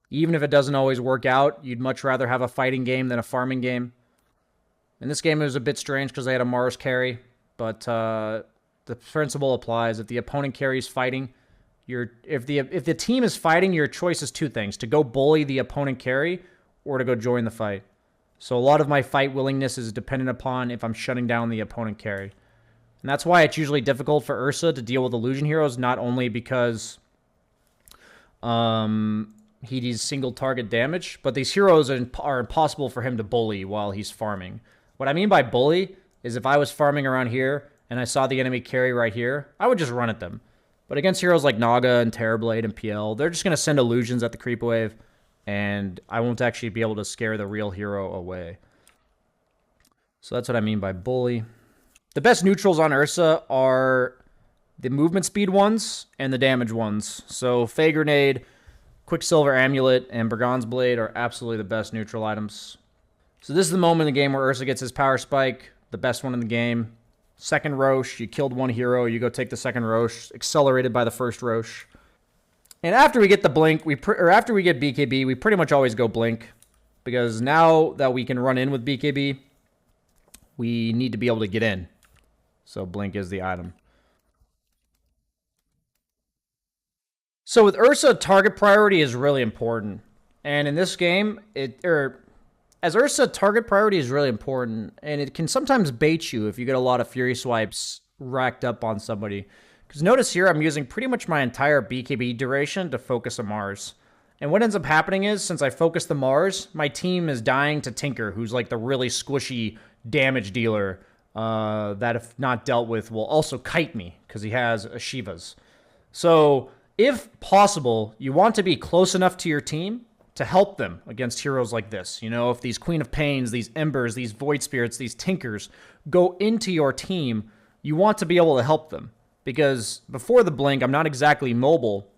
Even if it doesn't always work out, you'd much rather have a fighting game than a farming game. In this game, it was a bit strange because I had a Mars carry, but the principle applies. If the opponent carries fighting, if the team is fighting, your choice is two things: to go bully the opponent carry or to go join the fight. So a lot of my fight willingness is dependent upon if I'm shutting down the opponent carry. And that's why it's usually difficult for Ursa to deal with illusion heroes, not only because he does single target damage, but these heroes are impossible for him to bully while he's farming. What I mean by bully is if I was farming around here and I saw the enemy carry right here, I would just run at them. But against heroes like Naga and Terrorblade and PL, they're just going to send illusions at the creep wave, and I won't actually be able to scare the real hero away. So that's what I mean by bully. The best neutrals on Ursa are the movement speed ones and the damage ones. So Fey Grenade, Quicksilver Amulet, and Brigand's Blade are absolutely the best neutral items. So this is the moment in the game where Ursa gets his power spike, the best one in the game. Second Rosh, you killed one hero, you go take the second Rosh, accelerated by the first Rosh. And after we get the blink, after we get BKB, we pretty much always go blink. Because now that we can run in with BKB, we need to be able to get in. So blink is the item. So with Ursa, target priority is really important. And in this game, as Ursa, target priority is really important. And it can sometimes bait you if you get a lot of Fury Swipes racked up on somebody. Because notice here, I'm using pretty much my entire BKB duration to focus a Mars. And what ends up happening is, since I focus the Mars, my team is dying to Tinker, who's like the really squishy damage dealer that, if not dealt with, will also kite me, because he has Shivas. So, if possible, you want to be close enough to your team to help them against heroes like this. You know, if these Queen of Pains, these Embers, these Void Spirits, these Tinkers go into your team, you want to be able to help them. Because before the blink, I'm not exactly mobile,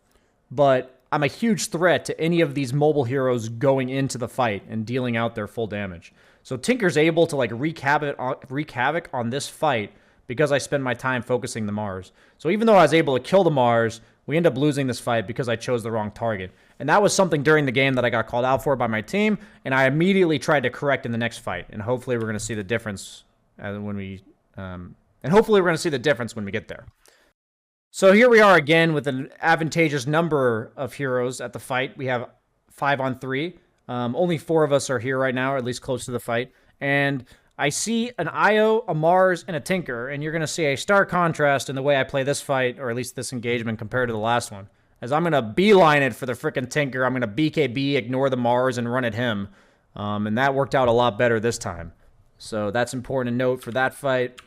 but I'm a huge threat to any of these mobile heroes going into the fight and dealing out their full damage. So Tinker's able to like wreak havoc on this fight because I spend my time focusing the Mars. So even though I was able to kill the Mars, we end up losing this fight because I chose the wrong target. And that was something during the game that I got called out for by my team, and I immediately tried to correct in the next fight. And hopefully we're going to see the difference when we get there. So here we are again with an advantageous number of heroes at the fight. We have 5 on 3. Only 4 of us are here right now, or at least close to the fight. And I see an Io, a Mars, and a Tinker, and you're going to see a stark contrast in the way I play this fight, or at least this engagement, compared to the last one. As I'm going to beeline it for the frickin' Tinker, I'm going to BKB, ignore the Mars, and run at him. And that worked out a lot better this time. So that's important to note for that fight.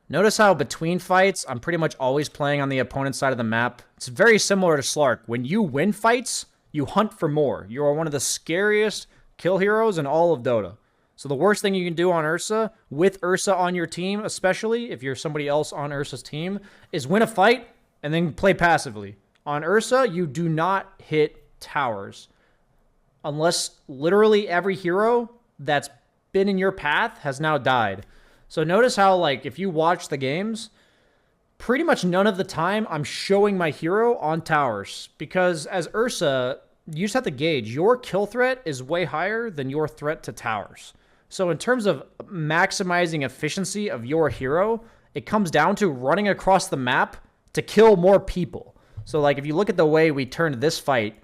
Notice how between fights, I'm pretty much always playing on the opponent's side of the map. It's very similar to Slark. When you win fights, you hunt for more. You are one of the scariest kill heroes in all of Dota. So the worst thing you can do on Ursa, with Ursa on your team, especially if you're somebody else on Ursa's team, is win a fight and then play passively. On Ursa, you do not hit towers. Unless literally every hero that's been in your path has now died. So notice how, like, if you watch the games, pretty much none of the time I'm showing my hero on towers. Because as Ursa, you just have to gauge. Your kill threat is way higher than your threat to towers. So in terms of maximizing efficiency of your hero, it comes down to running across the map to kill more people. So, like, if you look at the way we turned this fight,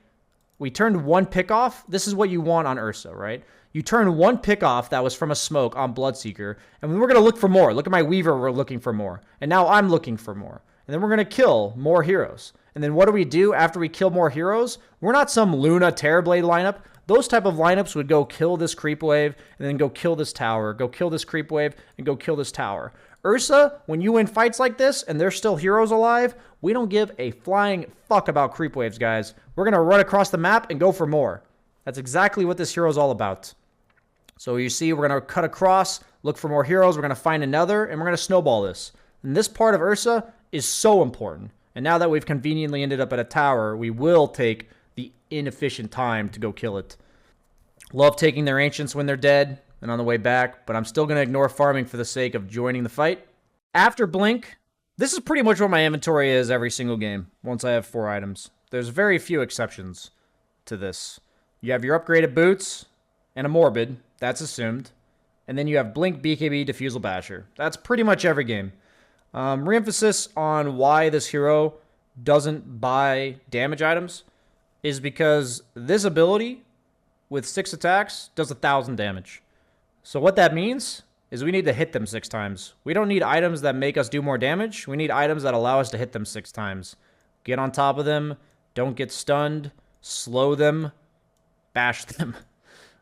we turned one pick off. This is what you want on Ursa, right? You turn one pick off that was from a smoke on Bloodseeker, and we're going to look for more. Look at my Weaver, we're looking for more. And now I'm looking for more. And then we're going to kill more heroes. And then what do we do after we kill more heroes? We're not some Luna Terrorblade lineup. Those type of lineups would go kill this creep wave, and then go kill this tower, go kill this creep wave, and go kill this tower. Ursa, when you win fights like this, and there's still heroes alive, we don't give a flying fuck about creep waves, guys. We're going to run across the map and go for more. That's exactly what this hero is all about. So you see, we're going to cut across, look for more heroes, we're going to find another, and we're going to snowball this. And this part of Ursa is so important. And now that we've conveniently ended up at a tower, we will take the inefficient time to go kill it. Love taking their Ancients when they're dead and on the way back, but I'm still going to ignore farming for the sake of joining the fight. After Blink, this is pretty much what my inventory is every single game, once I have 4 items. There's very few exceptions to this. You have your upgraded boots and a Morbid. That's assumed. And then you have Blink, BKB, Diffusal, Basher. That's pretty much every game. Re-emphasis on why this hero doesn't buy damage items is because this ability with 6 attacks does 1,000 damage. So what that means is we need to hit them 6 times. We don't need items that make us do more damage. We need items that allow us to hit them 6 times. Get on top of them. Don't get stunned. Slow them. Bash them.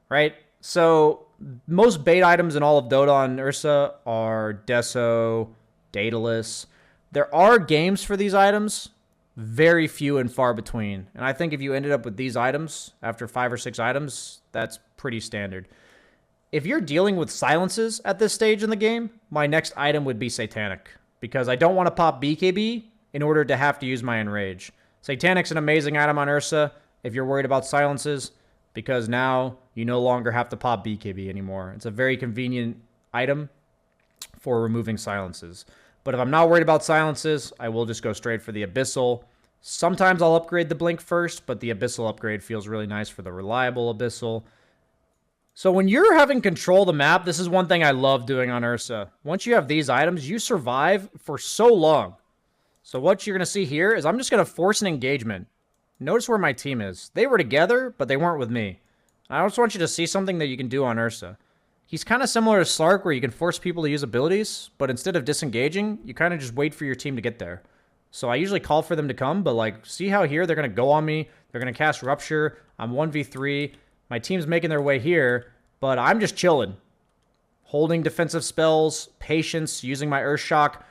Right? So most bait items in all of Dota on Ursa are Deso, Daedalus. There are games for these items, very few and far between. And I think if you ended up with these items after 5 or 6 items, that's pretty standard. If you're dealing with silences at this stage in the game, my next item would be Satanic. Because I don't want to pop BKB in order to have to use my Enrage. Satanic's an amazing item on Ursa if you're worried about silences, because now you no longer have to pop BKB anymore. It's a very convenient item for removing silences. But if I'm not worried about silences, I will just go straight for the Abyssal. Sometimes I'll upgrade the Blink first, but the Abyssal upgrade feels really nice for the reliable Abyssal. So when you're having control of the map, this is one thing I love doing on Ursa. Once you have these items, you survive for so long. So what you're going to see here is I'm just going to force an engagement. Notice where my team is. They were together, but they weren't with me. I just want you to see something that you can do on Ursa. He's kind of similar to Slark, where you can force people to use abilities, but instead of disengaging, you kind of just wait for your team to get there. So I usually call for them to come, but like, see how here they're going to go on me. They're going to cast Rupture. I'm 1v3. My team's making their way here, but I'm just chilling. Holding defensive spells, patience, using my Earth Shock,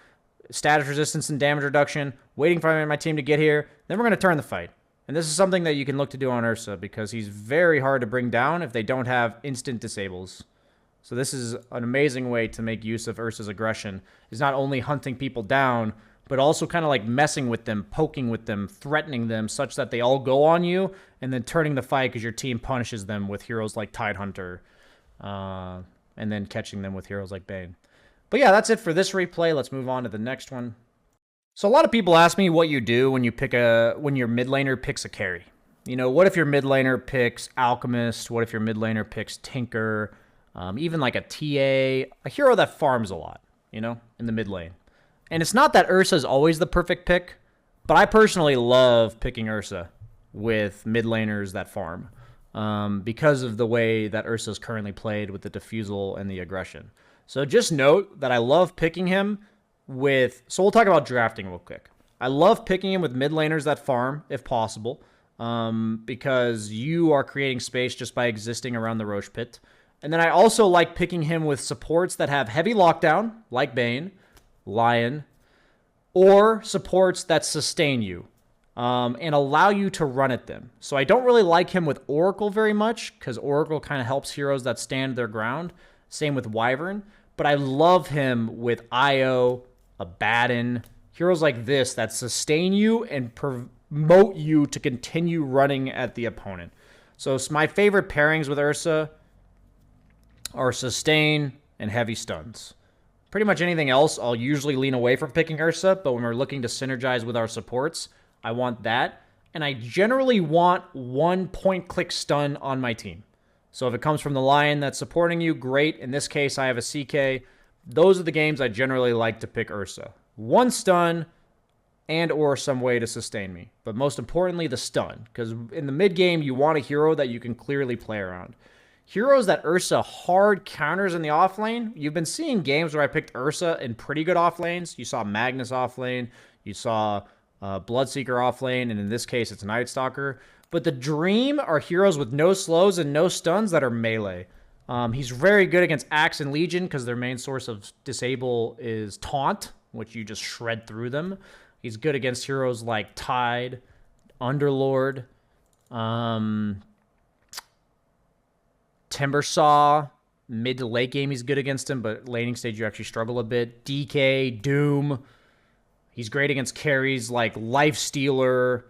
status resistance and damage reduction, waiting for my team to get here. Then we're going to turn the fight. And this is something that you can look to do on Ursa, because he's very hard to bring down if they don't have instant disables. So this is an amazing way to make use of Ursa's aggression, is not only hunting people down, but also kind of like messing with them, poking with them, threatening them, such that they all go on you, and then turning the fight because your team punishes them with heroes like Tidehunter, and then catching them with heroes like Bane. But yeah, that's it for this replay. Let's move on to the next one. So a lot of people ask me what you do when your mid laner picks a carry. You know, what if your mid laner picks Alchemist? What if your mid laner picks Tinker? Even like a TA, a hero that farms a lot, you know, in the mid lane. And it's not that Ursa is always the perfect pick, but I personally love picking Ursa with mid laners that farm, because of the way that Ursa is currently played with the Diffusal and the aggression. So just note that I love picking him with... So we'll talk about drafting real quick. I love picking him with mid laners that farm, if possible, because you are creating space just by existing around the Roche Pit. And then I also like picking him with supports that have heavy lockdown, like Bane, Lion, or supports that sustain you and allow you to run at them. So I don't really like him with Oracle very much, because Oracle kind of helps heroes that stand their ground. Same with Wyvern. But I love him with Io, Abaddon, heroes like this that sustain you and promote you to continue running at the opponent. So my favorite pairings with Ursa are sustain and heavy stuns. Pretty much anything else, I'll usually lean away from picking Ursa, but when we're looking to synergize with our supports, I want that. And I generally want one point-click stun on my team. So if it comes from the Lion that's supporting you, great. In this case, I have a CK. Those are the games I generally like to pick Ursa. One stun and or some way to sustain me. But most importantly, the stun. Because in the mid-game, you want a hero that you can clearly play around. Heroes that Ursa hard counters in the offlane. You've been seeing games where I picked Ursa in pretty good offlanes. You saw Magnus offlane. You saw Bloodseeker offlane. And in this case, it's Night Stalker. But the dream are heroes with no slows and no stuns that are melee. He's very good against Axe and Legion because their main source of disable is Taunt, which you just shred through them. He's good against heroes like Tide, Underlord, Timbersaw. Mid to late game he's good against him, but laning stage you actually struggle a bit. DK, Doom. He's great against carries like Lifestealer,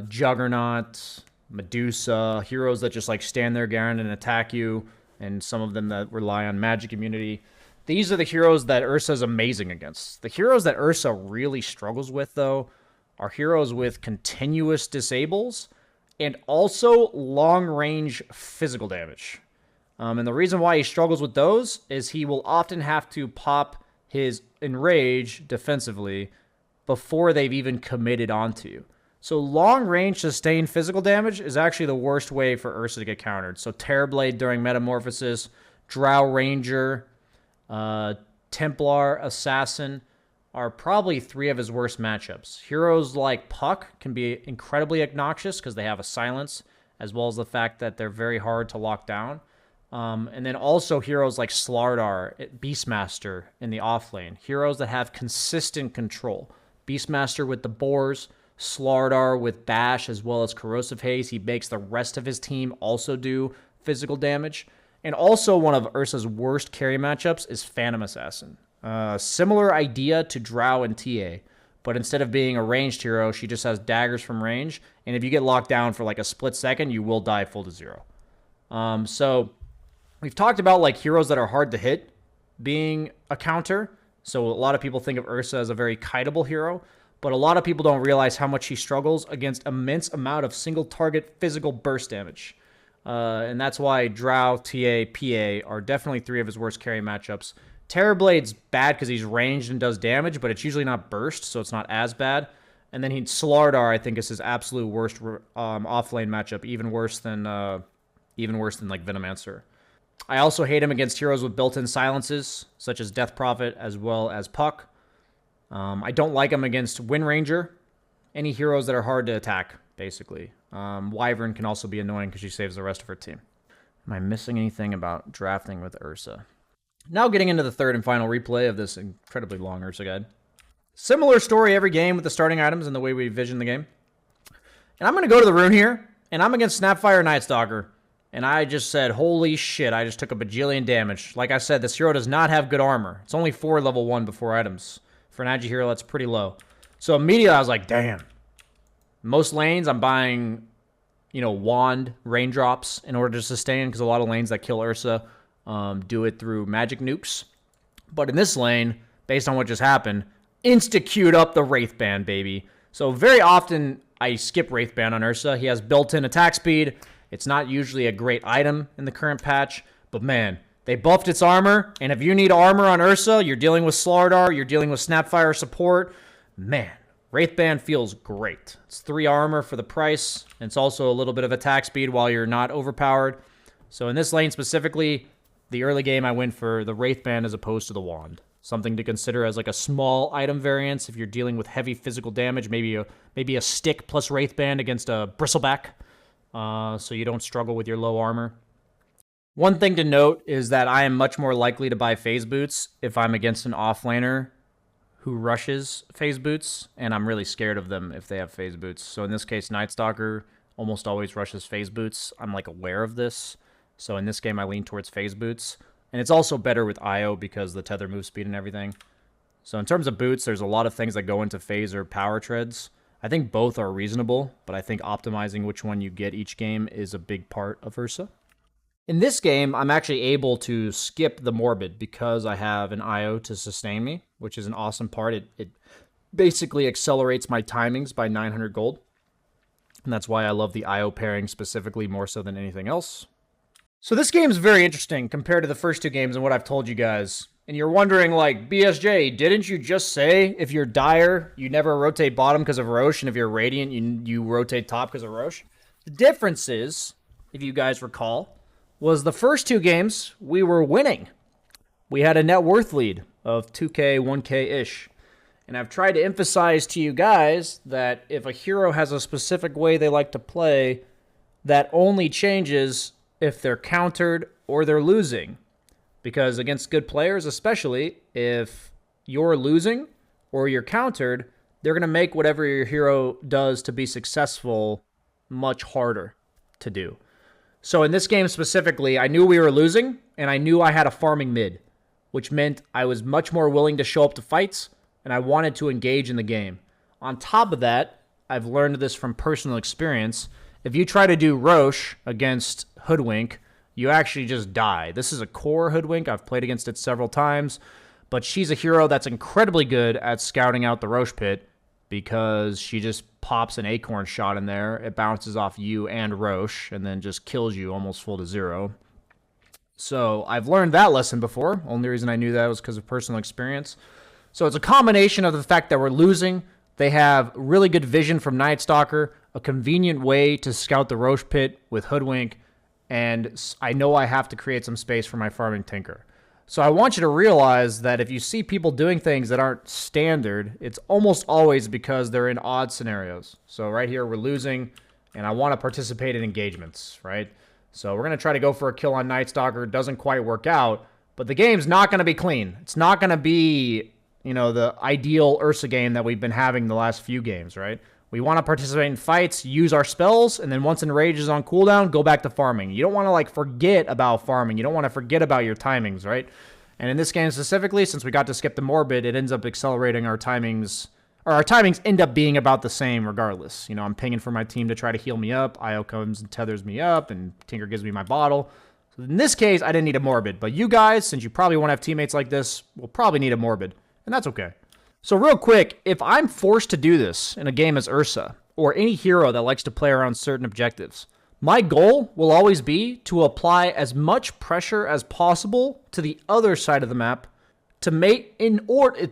Juggernaut, Medusa, heroes that just like stand their ground and attack you, and some of them that rely on magic immunity. These are the heroes that Ursa is amazing against. The heroes that Ursa really struggles with, though, are heroes with continuous disables and also long-range physical damage. And the reason why he struggles with those is he will often have to pop his Enrage defensively before they've even committed onto you. So long-range sustained physical damage is actually the worst way for Ursa to get countered. So Terrorblade during Metamorphosis, Drow Ranger, Templar, Assassin are probably three of his worst matchups. Heroes like Puck can be incredibly obnoxious because they have a silence, as well as the fact that they're very hard to lock down. And then also heroes like Slardar, Beastmaster in the offlane. Heroes that have consistent control. Beastmaster with the Boars, Slardar with Bash as well as Corrosive Haze. He makes the rest of his team also do physical damage. And also one of Ursa's worst carry matchups is Phantom Assassin. Similar idea to Drow and TA. but instead of being a ranged hero, she just has daggers from range, and if you get locked down for like a split second, you will die full to 0. So we've talked about like heroes that are hard to hit being a counter. So a lot of people think of Ursa as a very kiteable hero, but a lot of people don't realize how much she struggles against immense amount of single target physical burst damage. And that's why Drow, TA, PA are definitely 3 of his worst carry matchups. Terrorblade's bad because he's ranged and does damage, but it's usually not burst, so it's not as bad. And then Slardar, I think, is his absolute worst off-lane matchup, even worse than like Venomancer. I also hate him against heroes with built-in silences, such as Death Prophet as well as Puck. I don't like him against Wind Ranger. Any heroes that are hard to attack, basically. Wyvern can also be annoying because she saves the rest of her team. Am I missing anything about drafting with Ursa? Now getting into the third and final replay of this incredibly long Ursa guide. Similar story every game with the starting items and the way we vision the game. And I'm going to go to the rune here, and I'm against Snapfire Nightstalker. And I just said, holy shit, I just took a bajillion damage. Like I said, this hero does not have good armor. It's only 4 level 1 before items. For an Agi hero, that's pretty low. So immediately I was like, damn. Most lanes, I'm buying, wand raindrops in order to sustain, because a lot of lanes that kill Ursa do it through magic nukes. But in this lane, based on what just happened, insta-queued up the Wraithband, baby. So very often, I skip Wraithband on Ursa. He has built-in attack speed. It's not usually a great item in the current patch, but man, they buffed its armor, and if you need armor on Ursa, you're dealing with Slardar, you're dealing with Snapfire support, man, Wraithband feels great. It's 3 armor for the price, and it's also a little bit of attack speed while you're not overpowered. So in this lane specifically, the early game I went for the Wraithband as opposed to the Wand. Something to consider as like a small item variance if you're dealing with heavy physical damage, maybe a stick plus Wraithband against a Bristleback, so you don't struggle with your low armor. One thing to note is that I am much more likely to buy phase boots if I'm against an offlaner who rushes phase boots, and I'm really scared of them if they have phase boots. So in this case, Nightstalker almost always rushes phase boots. I'm like aware of this. So in this game, I lean towards phase boots. And it's also better with IO because the tether move speed and everything. So in terms of boots, there's a lot of things that go into phase or power treads. I think both are reasonable, but I think optimizing which one you get each game is a big part of Ursa. In this game, I'm actually able to skip the Morbid because I have an IO to sustain me, which is an awesome part. It basically accelerates my timings by 900 gold. And that's why I love the IO pairing specifically more so than anything else. So this game is very interesting compared to the first 2 games and what I've told you guys. And you're wondering, like, BSJ, didn't you just say if you're Dire, you never rotate bottom because of Roche, and if you're Radiant, you rotate top because of Roche? The difference is, if you guys recall, was the first 2 games, we were winning. We had a net worth lead of 2k, 1k-ish. And I've tried to emphasize to you guys that if a hero has a specific way they like to play, that only changes if they're countered or they're losing. Because against good players, especially, if you're losing or you're countered, they're going to make whatever your hero does to be successful much harder to do. So in this game specifically, I knew we were losing, and I knew I had a farming mid, which meant I was much more willing to show up to fights, and I wanted to engage in the game. On top of that, I've learned this from personal experience. If you try to do Roche against Hoodwink, you actually just die. This is a core Hoodwink. I've played against it several times, but she's a hero that's incredibly good at scouting out the Roche pit because she just pops an acorn shot in there. It bounces off you and Roche and then just kills you almost full to 0. So I've learned that lesson before. Only reason I knew that was because of personal experience. So it's a combination of the fact that we're losing. They have really good vision from Nightstalker, a convenient way to scout the Roche pit with Hoodwink, and I know I have to create some space for my farming Tinker. So I want you to realize that if you see people doing things that aren't standard, it's almost always because they're in odd scenarios. So right here, we're losing, and I want to participate in engagements, right? So we're going to try to go for a kill on Nightstalker. It doesn't quite work out, but the game's not going to be clean. It's not going to be, the ideal Ursa game that we've been having the last few games, right? We want to participate in fights, use our spells, and then once Enrage is on cooldown, go back to farming. You don't want to forget about farming. You don't want to forget about your timings, right? And in this game specifically, since we got to skip the Morbid, it ends up accelerating our timings or our timings end up being about the same regardless. You know, I'm pinging for my team to try to heal me up. Io comes and tethers me up, and Tinker gives me my bottle. So in this case, I didn't need a Morbid. But you guys, since you probably won't have teammates like this, will probably need a Morbid. And that's okay. So real quick, if I'm forced to do this in a game as Ursa, or any hero that likes to play around certain objectives, my goal will always be to apply as much pressure as possible to the other side of the map to make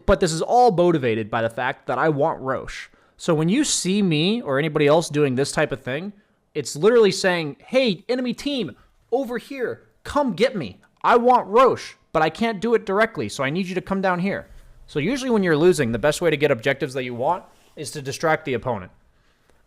but this is all motivated by the fact that I want Rosh. So when you see me or anybody else doing this type of thing, it's literally saying, hey, enemy team, over here, come get me. I want Rosh, but I can't do it directly, so I need you to come down here. So usually when you're losing, the best way to get objectives that you want is to distract the opponent.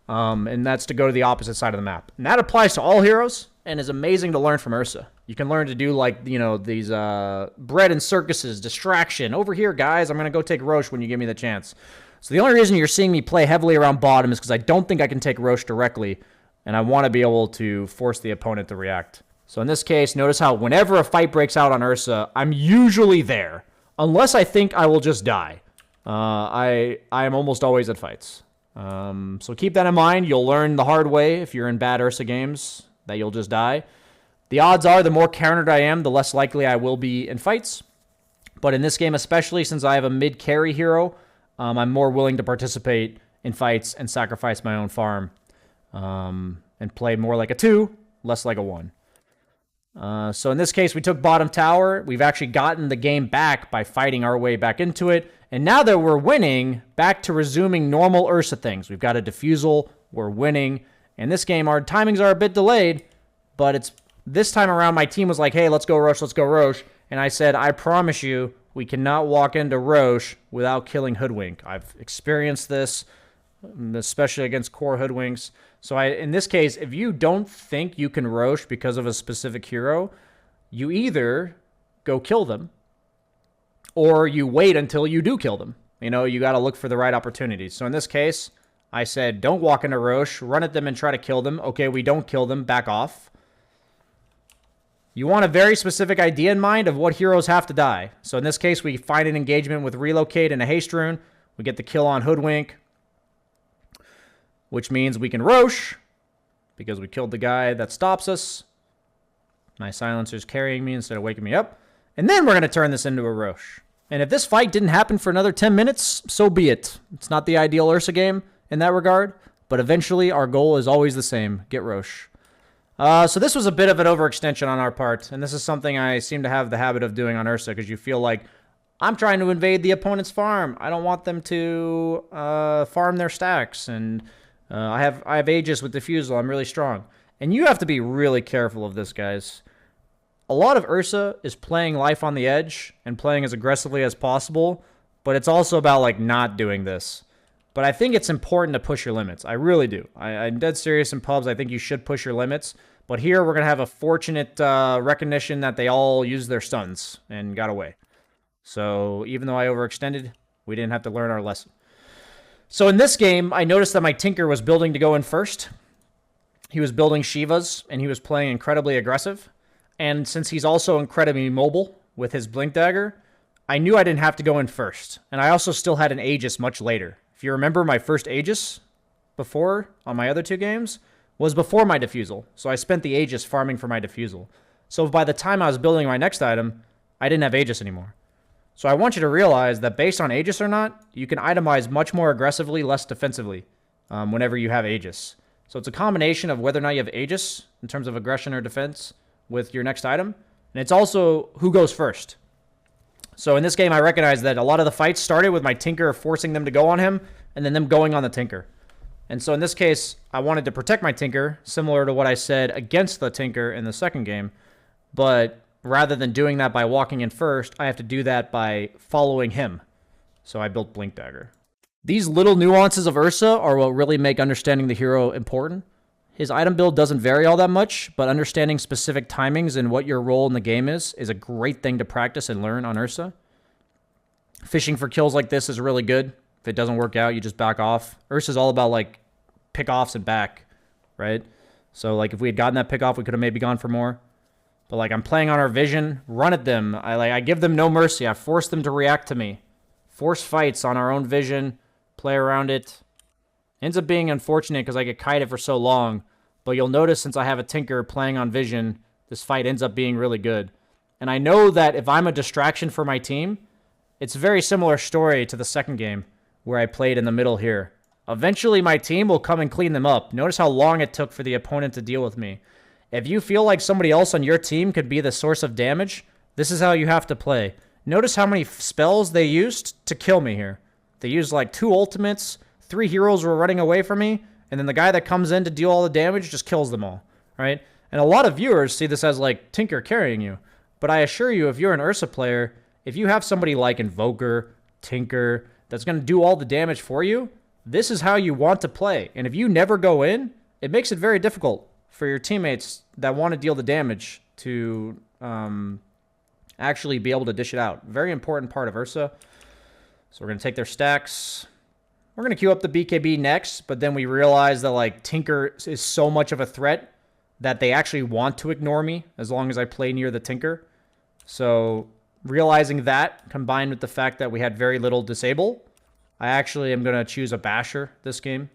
And that's to go to the opposite side of the map. And that applies to all heroes and is amazing to learn from Ursa. You can learn to do, like, you know, these bread and circuses, distraction. Over here, guys, I'm going to go take Rosh when you give me the chance. So the only reason you're seeing me play heavily around bottom is because I don't think I can take Rosh directly, and I want to be able to force the opponent to react. So in this case, notice how whenever a fight breaks out on Ursa, I'm usually there, unless I think I will just die. I am almost always at fights. So keep that in mind. You'll learn the hard way if you're in bad Ursa games that you'll just die. The odds are the more countered I am, the less likely I will be in fights. But in this game, especially since I have a mid-carry hero, I'm more willing to participate in fights and sacrifice my own farm and play more like a 2, less like a 1. So in this case, we took bottom tower. We've actually gotten the game back by fighting our way back into it. And now that we're winning, back to resuming normal Ursa things. We've got a Diffusal. We're winning. In this game, our timings are a bit delayed, but it's this time around, my team was like, hey, let's go Rosh, let's go Rosh. And I said, I promise you, we cannot walk into Rosh without killing Hoodwink. I've experienced this, especially against core Hoodwinks. So in this case, if you don't think you can Rosh because of a specific hero, you either go kill them, or you wait until you do kill them. You know, you got to look for the right opportunities. So in this case, I said, don't walk into Rosh, run at them and try to kill them. Okay, we don't kill them, back off. You want a very specific idea in mind of what heroes have to die. So in this case, we find an engagement with Relocate and a Haste Rune. We get the kill on Hoodwink, which means we can Rosh, because we killed the guy that stops us. My silencer's carrying me instead of waking me up. And then we're going to turn this into a Rosh. And if this fight didn't happen for another 10 minutes, so be it. It's not the ideal Ursa game in that regard, but eventually our goal is always the same, get Rosh. So this was a bit of an overextension on our part, and this is something I seem to have the habit of doing on Ursa, because you feel like, I'm trying to invade the opponent's farm. I don't want them to farm their stacks, and I have Aegis with Diffusal. I'm really strong. And you have to be really careful of this, guys. A lot of Ursa is playing life on the edge and playing as aggressively as possible, but it's also about, like, not doing this. But I think it's important to push your limits. I really do. I'm dead serious in pubs. I think you should push your limits. But here we're going to have a fortunate recognition that they all used their stuns and got away. So even though I overextended, we didn't have to learn our lesson. So in this game, I noticed that my Tinker was building to go in first. He was building Shivas, and he was playing incredibly aggressive. And since he's also incredibly mobile with his Blink Dagger, I knew I didn't have to go in first. And I also still had an Aegis much later. If you remember, my first Aegis before, on my other 2 games, was before my Diffusal. So I spent the Aegis farming for my Diffusal. So by the time I was building my next item, I didn't have Aegis anymore. So I want you to realize that based on Aegis or not, you can itemize much more aggressively, less defensively, whenever you have Aegis. So it's a combination of whether or not you have Aegis, in terms of aggression or defense, with your next item. And it's also who goes first. So in this game, I recognize that a lot of the fights started with my Tinker forcing them to go on him, and then them going on the Tinker. And so in this case, I wanted to protect my Tinker, similar to what I said against the Tinker in the second game. But rather than doing that by walking in first, I have to do that by following him. So I built Blink Dagger. These little nuances of Ursa are what really make understanding the hero important. His item build doesn't vary all that much, but understanding specific timings and what your role in the game is a great thing to practice and learn on Ursa. Fishing for kills like this is really good. If it doesn't work out, you just back off. Ursa's all about, like, pick-offs and back, right? So, like, if we had gotten that pick-off, we could have maybe gone for more. But, like, I'm playing on our vision, run at them. I give them no mercy. I force them to react to me. Force fights on our own vision, play around it. Ends up being unfortunate because I get kited for so long, but you'll notice since I have a Tinker playing on Vision, this fight ends up being really good. And I know that if I'm a distraction for my team, it's a very similar story to the second game where I played in the middle here. Eventually, my team will come and clean them up. Notice how long it took for the opponent to deal with me. If you feel like somebody else on your team could be the source of damage, this is how you have to play. Notice how many spells they used to kill me here. They used like 2 ultimates, 3 heroes were running away from me, and then the guy that comes in to deal all the damage just kills them all, right? And a lot of viewers see this as like Tinker carrying you. But I assure you, if you're an Ursa player, if you have somebody like Invoker, Tinker, that's going to do all the damage for you, this is how you want to play. And if you never go in, it makes it very difficult for your teammates that want to deal the damage to actually be able to dish it out. Very important part of Ursa. So we're going to take their stacks. We're going to queue up the BKB next, but then we realize that like Tinker is so much of a threat that they actually want to ignore me as long as I play near the Tinker. So realizing that, combined with the fact that we had very little disable, I actually am going to choose a Basher this game.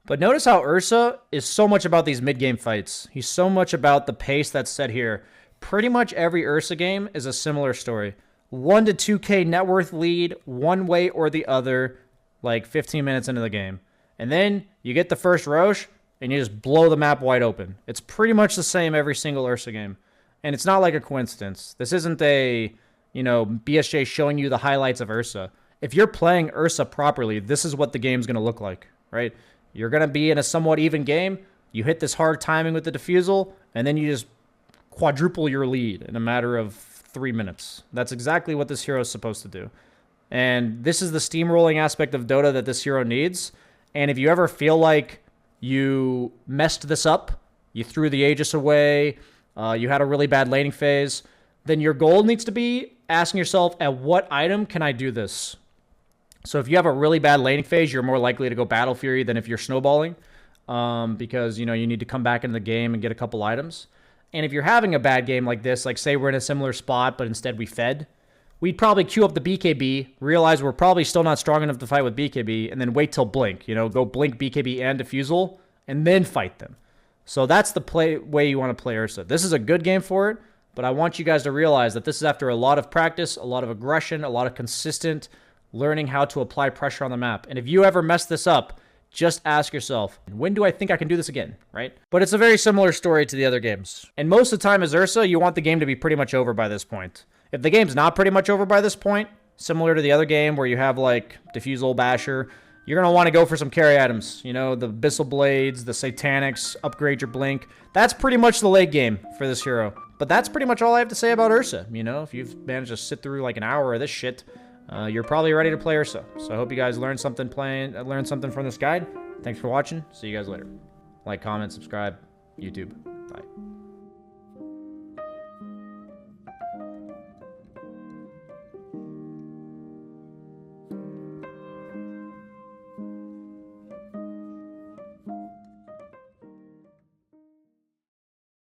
But notice how Ursa is so much about these mid-game fights. He's so much about the pace that's set here. Pretty much every Ursa game is a similar story. 1 to 2k net worth lead, one way or the other, like 15 minutes into the game. And then you get the first Rosh, and you just blow the map wide open. It's pretty much the same every single Ursa game. And it's not like a coincidence. This isn't a, BSJ showing you the highlights of Ursa. If you're playing Ursa properly, this is what the game's going to look like, right? You're going to be in a somewhat even game. You hit this hard timing with the Diffusal, and then you just quadruple your lead in a matter of 3 minutes. That's exactly what this hero is supposed to do. And this is the steamrolling aspect of Dota that this hero needs. And if you ever feel like you messed this up, you threw the Aegis away, you had a really bad laning phase, then your goal needs to be asking yourself, at what item can I do this? So if you have a really bad laning phase, you're more likely to go Battle Fury than if you're snowballing, because, you need to come back into the game and get a couple items. And if you're having a bad game like this, like say we're in a similar spot, but instead we fed, we'd probably queue up the BKB, realize we're probably still not strong enough to fight with BKB, and then wait till Blink. Go Blink, BKB, and Diffusal, and then fight them. So that's the way you want to play Ursa. This is a good game for it, but I want you guys to realize that this is after a lot of practice, a lot of aggression, a lot of consistent learning how to apply pressure on the map. And if you ever mess this up, just ask yourself, when do I think I can do this again, right? But it's a very similar story to the other games. And most of the time as Ursa, you want the game to be pretty much over by this point. If the game's not pretty much over by this point, similar to the other game where you have like Diffusal, Basher, you're going to want to go for some carry items. The Abyssal Blades, the Satanics, upgrade your Blink. That's pretty much the late game for this hero. But that's pretty much all I have to say about Ursa. If you've managed to sit through like an hour of this shit, you're probably ready to play Ursa. So I hope you guys learned something from this guide. Thanks for watching. See you guys later. Like, comment, subscribe, YouTube. Bye.